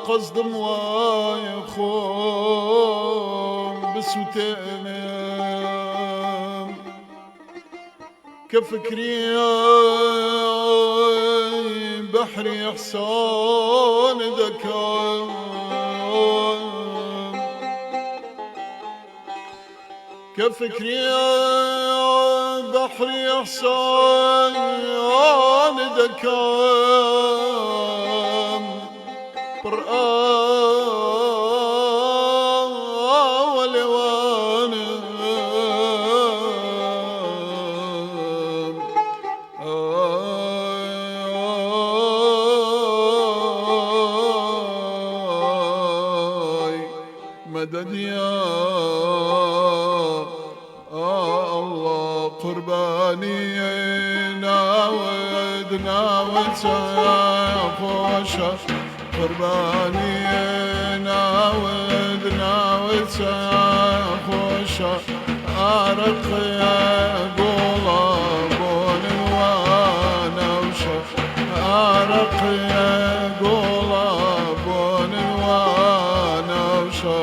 قصد مواي خم بسوتينم كفكري بحري احسان دكام كفكري بحري احسان دكام برآ ولوان مدد يا الله قرباني ناود سيخوشة قرباني ناود سيخوشة أرق يا قولا بون وانا وشة أرق يا قولا بون وانا وشة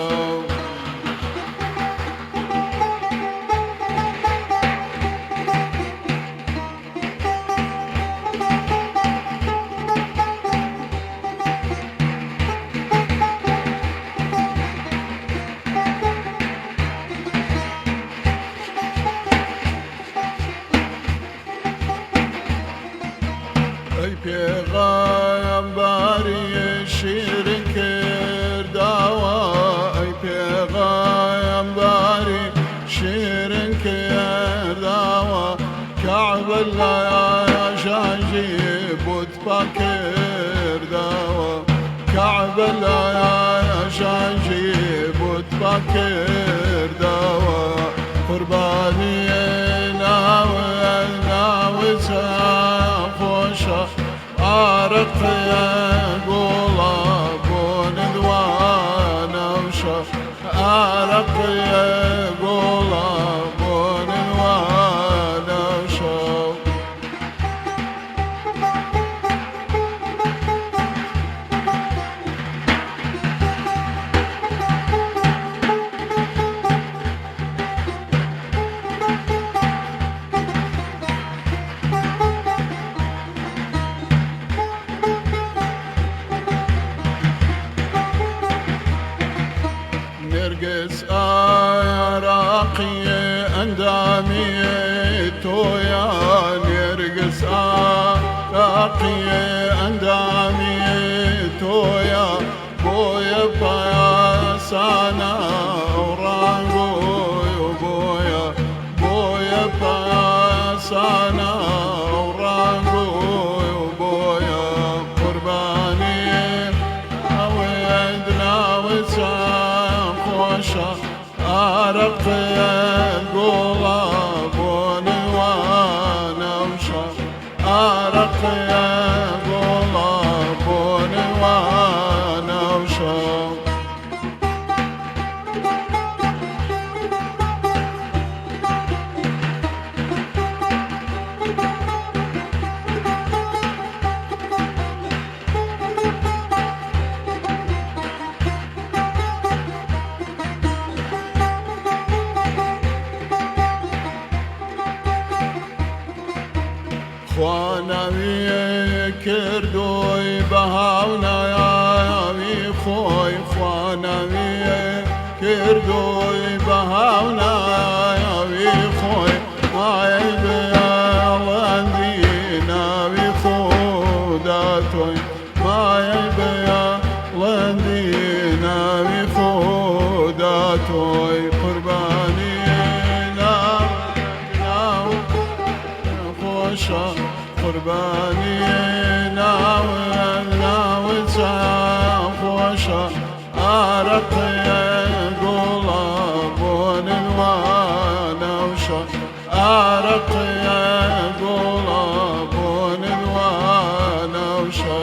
باري شيرن كيرداوة كعب الله شاجي بوت باكر داوة كعب الله شاجي بوت باكر داوة قرباني ناوي سافوشة عرق يقولا بون دوانا وشا عرق يقولا بون دوانا وشا نرقص عراقي أندامي تويا نرقص عراقي أندامي تويا بويا بايا سانا ورانغو بويا بويا بايا سانا ورانغو بويا قرباني أودنا وسام خوشا عرق يقولا بون وانا وشا عرق يقولا بون وانا وشا خوانا كردوي بهاونا يا بي خوي خوانا كردوي بهاونا يا بي خوي ما يبيا لندينا بي خوداتوي ما يبيا لندينا بي خوداتوي قرباني ناو خوشا قرباني ناوي خوشا عرق يقولا بون وانا وشا عرق يقولا بون وانا وشا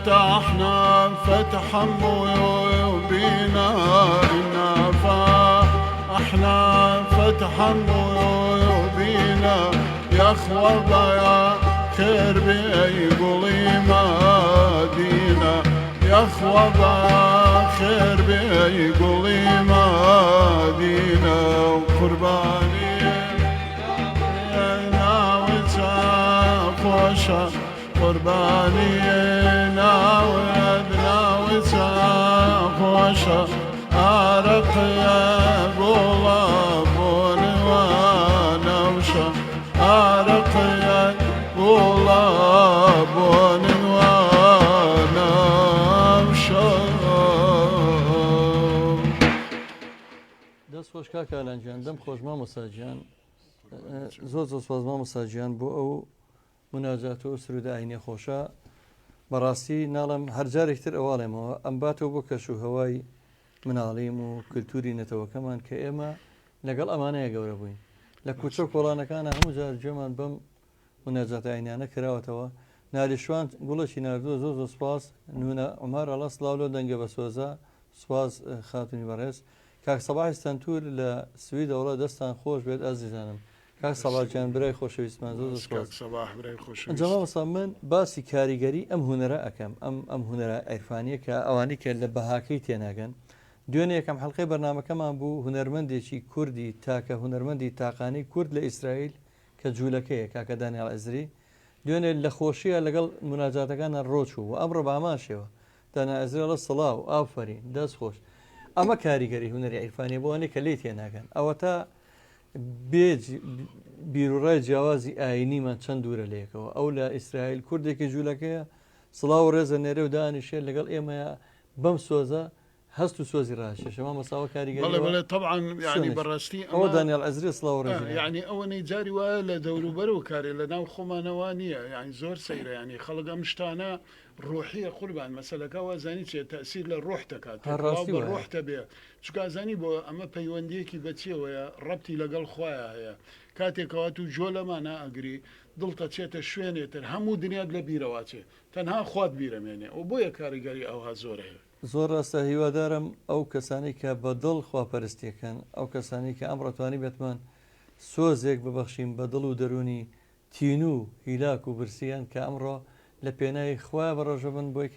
فتحنا فتحا مبينا إنا فتحنا فتحا مبينا يا خوض يا خير بيقولي مدينة يا خوض يا خير بيقولي مدينة وقرباني ناوي خوشة قرباني ناوي خوشة عرق يقولا بون وانا وشا عرق يقولا بون وانا وشا دەست خۆش کاکە ئالانجیان دەم خۆش مامۆستاجیان زۆر سوپاس مامۆستاجیان بۆ ئەو مناجات و سرود ئاینی خۆشە بەڕاستی ناڵم هەر جارێکتر ئەواڵێمەوە ئەم باتەوە بۆ کەش و هەوای مناڵیم و کللتوری نەتەوەکەمان کە ئێمە لەگەڵ ئەمانەیە گەورە بووین لە کوچە و کۆڵانەکانە هەموو جار گوێمان بەم مناجات ئاینیانە کراوەتەوە نالیشوان گوڵەشی نردووە زۆر سوپاس نونە عومار ئەڵە سڵاو دەنگە بە سۆزە سوپاس خاتونی بەڕێز کاک سەباحی ستەنتور لە سویدەوڵە دەستان خۆش بێت ئازیزانم کاک سەباحیان برای خۆشەویستمان زۆر سوپاس جەڵاوەسا من باسی کاریگەری ئەم هونەرە ئەەکەم ئەم هونەرە ئەیرفانیە کە ئەوانی کە لە بەهاکەی تێناگەن دوێنێ یەکەم حەڵقەی بەرنامەکەمان بوو هونەرمەندێکی کوردی تاکە هونەرمەندی تاقانەی کورد لە ئیسرائیل کە جوولەکەیە کاکە دانیال ئەزری دوێنێ لە خۆشیە لەگەڵ مناجاتەکانە ڕۆچوو و ئەمڕۆ باماشەوە دانا ئەزرا لە سڵاو ئافرین دەست خۆش ئەمە کاریگەری هوەری عیرفانی بۆوانەی کە لێ تێناکەن ئەوە تا بیرروڕای جیاوازی ئاینیمان چەند دوورە لەیەکەوە ئەو لە ئیسرائیل کوردێکی جوولەکەیە سڵاو ڕێزە نێرە و دانیشێت لەگەڵ ئێمەیە بەم سۆزە هەست و سۆزی ڕاشێشەوە مەساوە کاریگەری طبعا يعني بەڕاستی ئەوە دانیال ئەزری سڵاو ڕێز يعني ئەوەی جاری وایە لە دەوروبەر و کارێ لە ناو خۆمانەوە نییە يعني زۆر سەیرە ینی خەڵک ئەم شتانە ڕۆحیە قوربان مەسەلەکەەوە زانی چێت تەسیر لە ڕۆح دەکات ڕۆحتە بێ چکازانی بۆ ئەمە پەیوەندیەکی بەچیەوەیە ڕەبتی لەگەڵ خوایە هەیە کاتێکەوە و جۆ لەمانە ئەگری دڵتە چێتە شوێنێتر هەموو دنیات لە بیرەواچێ تەنها خوات بیرەمێنێ و بۆیە کاریگەری ئەوها زۆر هەیە زۆر ڕاستە هیوادارم ئەو کەسانی کە بە دڵ خواپەرستیەکەن ئەو کەسانی کە ئەم ڕەتوانی بێتمان سۆزێک ببەخشین بە دڵ و دەرونی تین و هیلاک و برسیان کە ئەمڕۆ لە پێناوی خوا بەڕۆژە بن بۆی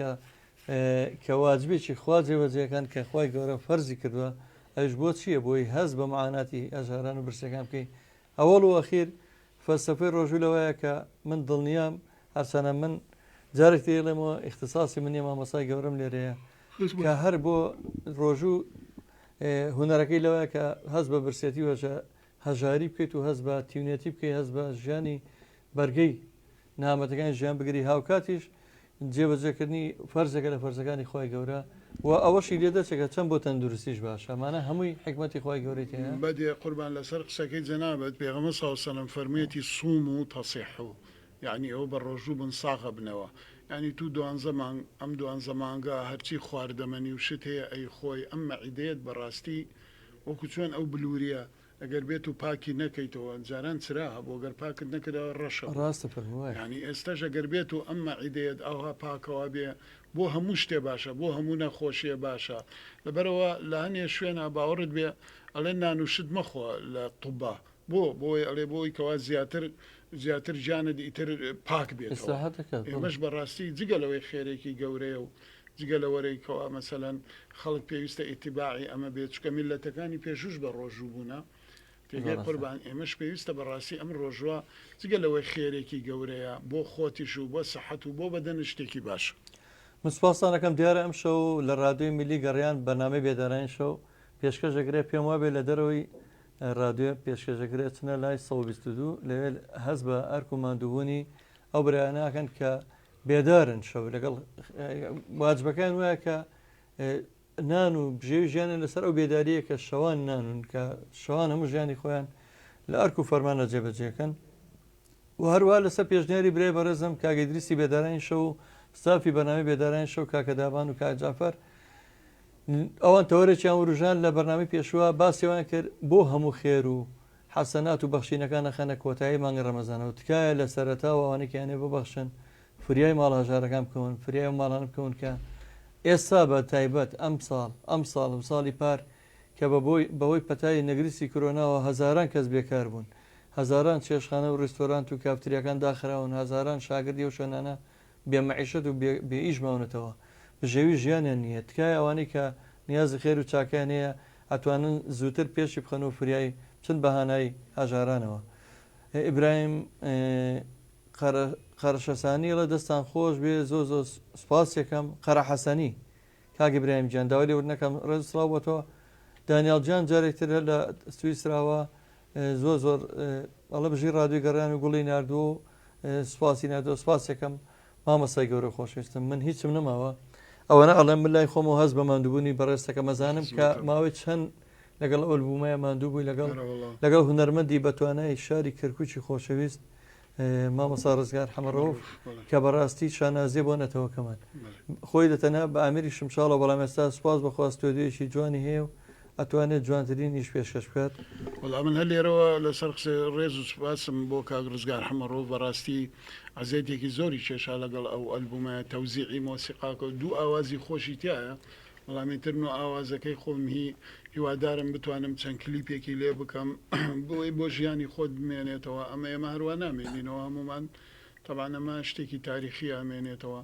کە واجبێکی خوا جێوەجێەکان کە خوای گەورە فەرزی کردووە ئەش بۆ چییە بۆی هەز بە معاناتی ئەژاران و برسەکان بکەی ئەوەڵ و ئەخیر فەلسەفەی ڕۆژوو لەوەیە کە من دڵنیام هەرچەنە من جارێک تێڵێمەوە اختصاسی منیە مامەسای گەورەم لێرەیە کە هەر بۆ ڕۆژوو هوەرەکەی لەوەیە کە هەز بە برسێتی وەژە هەژاری بکەیت و هەز بە تیونێتی بکەیت هەز بە ژیانی بەرگەی نامەتەکانی ژیان بگری هاوکاتیش جێبەجێکردنی فەرزەکە لە فەرزەکانی خۆی گەورە و ئەوەشی لێ دەچێکە چەند بۆ تەندروستیش باشە ئەمانە هەمووی حکمەتی خۆی گەورەی هەیە بەدێ قوربان لەسەر قسەکەی جەنابەت پێغەمبەر صلی الله علیه و سلم فەرمێتی صوم و تصیحوا یعنی ئەو بە ڕۆژوو بن ساغە بنەوە ینی تو ئەم دوانزە مانگا هەرچی خواردەمەنی و شت هەیە ئەی خۆی ئەم مەعیدەیەت بەڕاستی وەکو چۆن ئەو بلووریە ئەگەر بێت و پاکی نەکەیتەوە جاران چرا بۆ گەر پاکت نەکردەوە ڕەشە ڕاستە فەرمووە ینی ئێستاش ئەگەر بێت و ئەم مەعیدەیەت ئەوها پاکەوە بێ بۆ هەموو شتێ باشە بۆ هەموو نەخۆشیە باشە لەبەرەوە لە هەنێ شوێنە باوەڕت بێ ئەڵێ نان و شت مەخۆ لە توبا بۆی ئەڵێ بۆی کەوا زیاتر جانت ئیتر پاک بێت ئێمەش بەڕاستی جگەلەوەی خێرێکی گەورەیە و جگە لە وەرەیەوە مەسەلەن خەڵک پێویستە ئیتیباعی ئەمە بێت چکە میلەتەکانی پێشوش بە ڕۆژوو بوونە تێگەی قوربان ئێمەش پێویستە بەڕاستی ئەم ڕۆژوە جگە لەوەی خێرێکی گەورەیە بۆ خۆتیش و بۆ سەحەت و بۆ بەدەن شتێکی باش مسپاسانەکەم دیارە ئەم شەو لە ڕادیۆی میلی گەڕیان بەنامەی بێدارانی شەو پێشکەشەگرێت پێم وابێ لە دەرەوەی رادیۆ پێشکەشەکرێت چنە لای 122 لەوێ هەست بە ئەرک و ماندووبوونی ئەو برایانەکەن کە بێدارن شەو لەگەڵ واجبەکان وایە کە نان و بژێوی ژیانە لەسەر ئەو بێداریە کە شەوان نانون کە شەوان هەموو ژیانی خۆیان لە ئەرک و فەرمانە جێبەجێکەن و هەروە لەسەر پێشنیاری برای بەڕێزم کاگەیدریسی بێدارانی شەو ستافی بەنامەی بێدارانی شەو کاکەدابان و کاجافەر ئەوان تەوەرێکیان وروژان لە بەرنامەی پێشوە باسیێوان کرد بۆ هەموو خێر و حەسەنات و بەخشینەکانە خەنە کۆتایی مانگە ڕەمەزانەوە تکایە لە سەرەتاوە ئەوانێکیانێ ببەخشن فریای ماڵ هەژارەکان بکەون فریای ماڵان بکەون کە ئێستا بە تایبەت ئەم ساڵی پار کە بەهۆی پەتای نەگریستی کۆرۆناوە هەزاران کەس بێکار بوون هەزاران چێشخانە و ڕێستۆرانت و کافتریەکان داخراون هەزاران شاگردی و شوێنانە بێمەعیشت و بێ ئیش ماونەتەوە بژێوی ژیانیان نییە تکایە ئەوانەی کە نیازی خێر و چاکیان هەیە ئەتوانن زووتر پێشی بخەن و فریای چەند بەهانای هەژارانەوە ئیبراهیم قەرەشەسانی لە دەستان خۆش بێ زۆ سپاسێکم قەرە حەسەنی کاک ئیبراهیم گیان داوای لێ وردنەکەم ڕێز سڵاو بۆتەوە دانیال جان جارێکتر لە سویسراوە زۆر ئەڵە بژی ڕادیۆی گەڕیان و گوڵی نردووە و سپاسی نردووە سپاسێکم مامەسای گەورە خۆشویستم من هیچم نەماوە ئەوەنە ئەڵێم من لای خۆم و هەز بە ماندووبوونی بەڕێستەکە مەزانم کە ماوەی چەند لەگەڵ ئەوەلبوومەیە ماندوو بووی لەگەڵ هونەرمەندی بەتوانای شاری کەرکووکی خۆشەویست مامەسا ڕزگار حەمەڕۆف کە بەڕاستی شانازیە بۆ نەتەوەکەمان خۆی دەتەنە بە ئامیری شمشاڵە بەڵام ئێستا سوپاس بەخواست تۆدوێکی جوانی هەیە و ئەتوانێت جوانترین ئیش پێشکەش بکات وەڵام من هەر لێرەوە لەسەر قسە ڕێز و سوپاسم بۆ کاک ڕزگار حەمەڕۆف بەڕاستی عزیەتێکی زۆری کێشا لەگەڵ ئەو ئەلبومە تەوزیعی مۆسیقاکە و دوو ئاوازی خۆشی تایە وەڵامی تر و ئاوازەکەی خۆم هیوادارم بتوانم چەند کلیپێکی لێ بکەم بۆی بۆ ژیانی خۆت بمێنێتەوە ئەمە ئێمە هەروە نامێنینەوە هەمومان تەبان ئەمە شتێکی تاریخی ئامێنێتەوە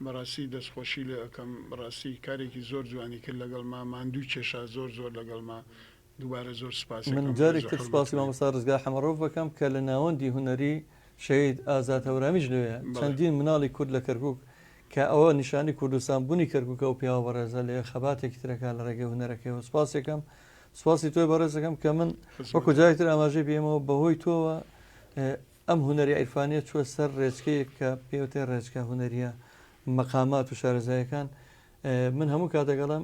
بەڕاستی دەستخۆشی لێ ئەەکەم بەڕاستی کارێکی زۆر جوانی کرد لەگەڵ ما ماندوو کێشا زۆر لەگەڵ ما دووبارە زۆر سپاس من جارێک تر سپاسی مامەستا ڕزگار حەمەڕۆف بەکەم کە لە ناوەندی هوەری شەید ئازاد هەورامیش لێە چەندین مناڵی کورد لە کەرکک کە ئەوە نیشانی کوردستان بوونی کەرککە و پیاوە بەڕێزە لێ خەباتێکی ترەکە لە ڕێگە هوەرەکەەوە سپاسێکم سواسی تۆی بەڕێزەکەم کە من وەکو جایتر ئاماژەی پێمەوە بەهۆی تۆوە ئەم هوەری عیرفانیە چوە سەر ڕێچکەیەک کە پێوتێ ڕێچکە هوەریە مەقامات و شارەزایەکان من هەموو کاتەگەڵم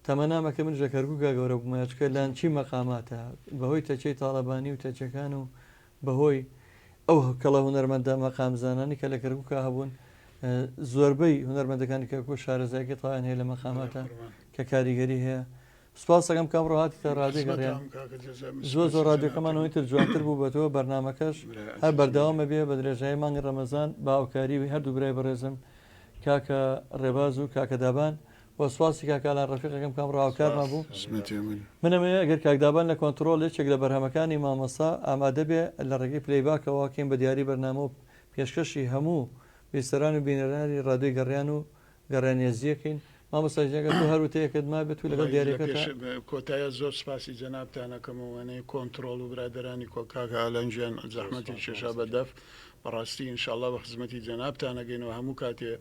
تەمەنامەکە من لە کەرکووکە گەورە بوومەچکە لان چی مەقاماتە بەهۆی تەچەی تاالبانی و تەچەکان و بەهۆی ئەو کەڵە هوەرمەندە مەقامزانانی کە لە کەرکووکە هەبوون زۆربەی هوەرمەندەکانی کەرکوو شارەزایەکی تاوان هەیە لە مەقاماتە کە کاریگەری هەیە سپاس دەکەم کەم ڕۆهاتی تا ڕادێگەڕیان زۆر ڕادیۆکەمانەوەی تر جوانتر بوو بەتەوە بەرنمەکەش هەر بەردەوامە بێ بە درێژایی مانگی ڕەمەزان باوکاری هەردوو برای بەڕێزم کاکە ڕێباز و کاکە دابان بۆ سواسی کاکالان ڕەفیقەکەم کام ڕاوکارمان بوو منەمەیە ئەگەر کاکدابان لە کۆنتترۆل لێچێک لە بەرهەمەکانی مامەسا ئامادە بێ لە ڕێگەی پلەیباکەوەکەین بە دیاری بەرنامە و پێشکەشی هەموو بیستەران و بینەرانی ڕادوی گەڕیان و گەڕانێزیەکەین مامەساژەکە تو هەروتەیەکت ما بێت و لەگەڵ دیارەکە کۆتایە زۆر سپاسی جەنابتانەکەمەوەنەی کۆنتترۆل و برادرانی کۆکاکە ئالەنجیان زەحمەتی کێشا بەدەف بەڕاستی ئینشاءڵڵا بە خزمەتی جەنابتانەگەینەوە هەموو کاتێ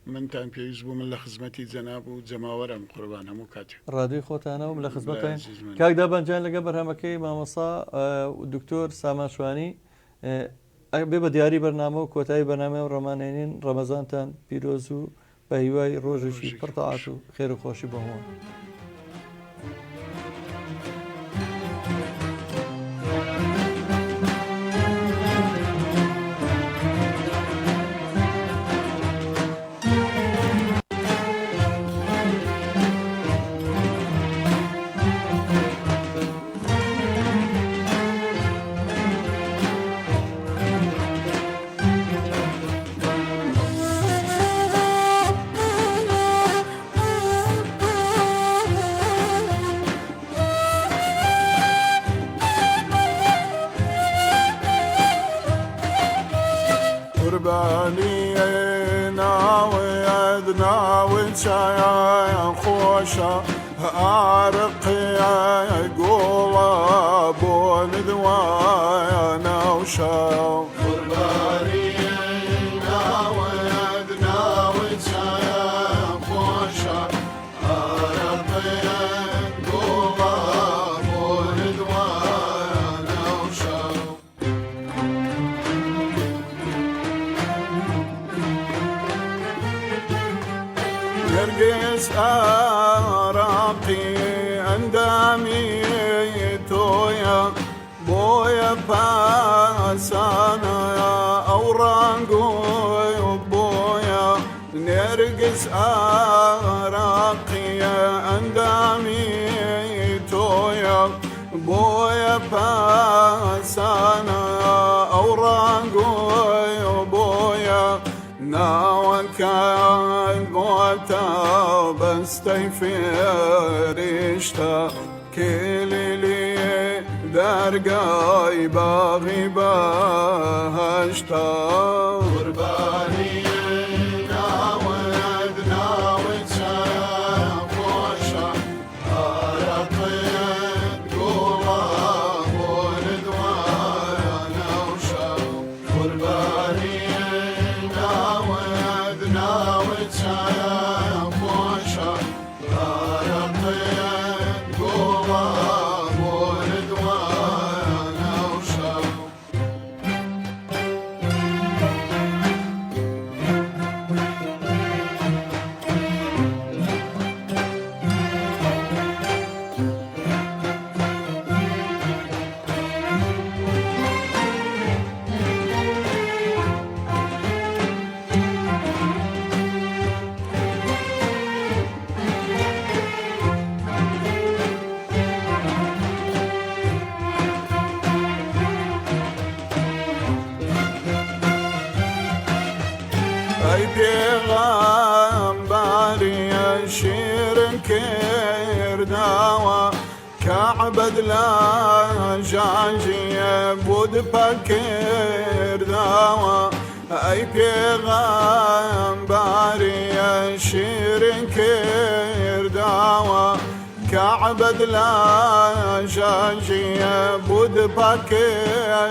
منتان پێویست بوو من لە خزمەتی جەناب و جەماوەرم قوربان هەموو کاتێ ڕادوی خۆتانەوە لە خزمەتین کاکدابانجان لەگە بەرهەمەکەی مامەسا دکتۆر ساماشوانی بێ بە دیاری بەرنامە و کۆتایی بەنامە و ڕۆمانێنین ڕەمەزانتان پیرۆز و بە هیوای ڕۆژێکی پڕتەعات و خێر و خۆشی بەهۆ نرجس أراقي أندامي تويا بويا باسانا أورانقو بويا نرجس أراقي أندامي تويا بويا باسانا أورانقو بويا ناوكان قوتا بستيفرشتا كليلي درقاي باغي بهشتا قرباني ناود ناود شاقوشا أرقين قوة وندوانا وشا قرباني أي بيغمباري شيرن كيرداوا كعبد لا جاجي بود بكيرداوا أي بيغمباري شيرن كيرداوا كعبد لا جاجي بود بكيرداوا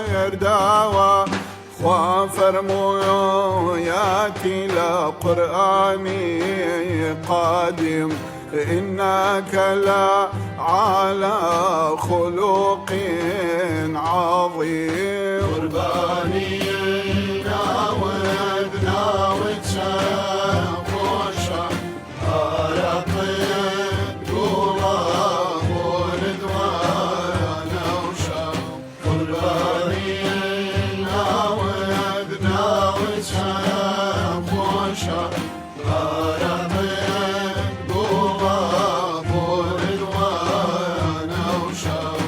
وفرموا ياتي لقرآني قادم إنك لا على خلق عظيم قرباني ناودنا وتشاف وشاف أرقد قلوب ورضوان وشاف قرباني ناودنا وتشاف وشاف أرقد قلوب ورضوان وشاف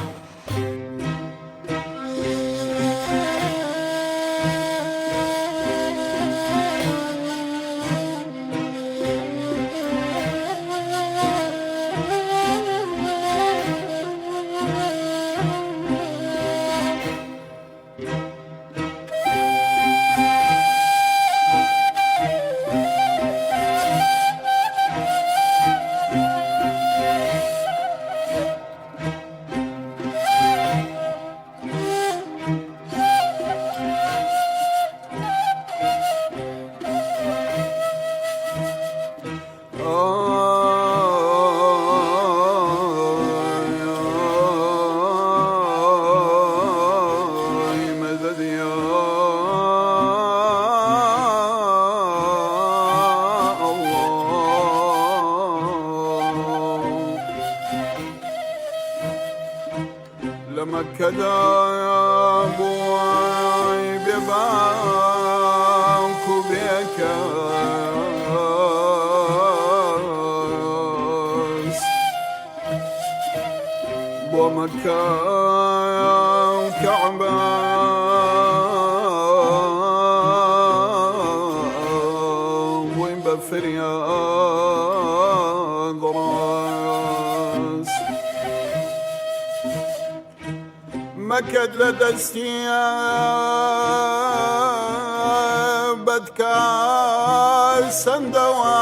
مدد يا الله لما كذا يا ابوي بباك وبيكاس بومكة كعبة وين بفرياض راس مكد لدستي بدكاس دواء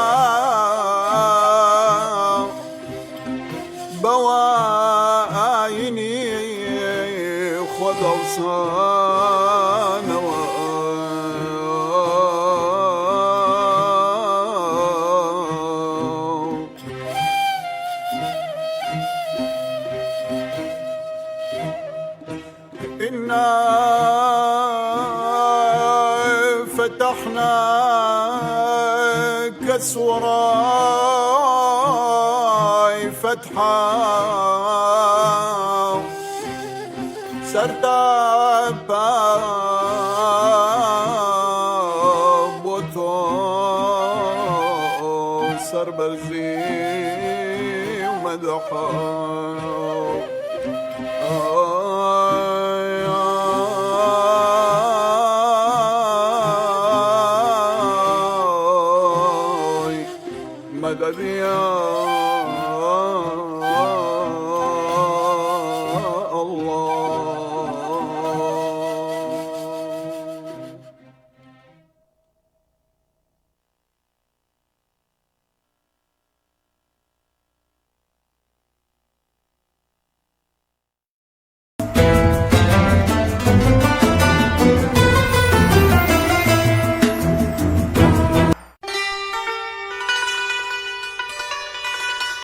بوايني خذ أغصان إنا فتحنا كسوراي فتحا سرتابا بوتو سربرزي ومدحا مدد يا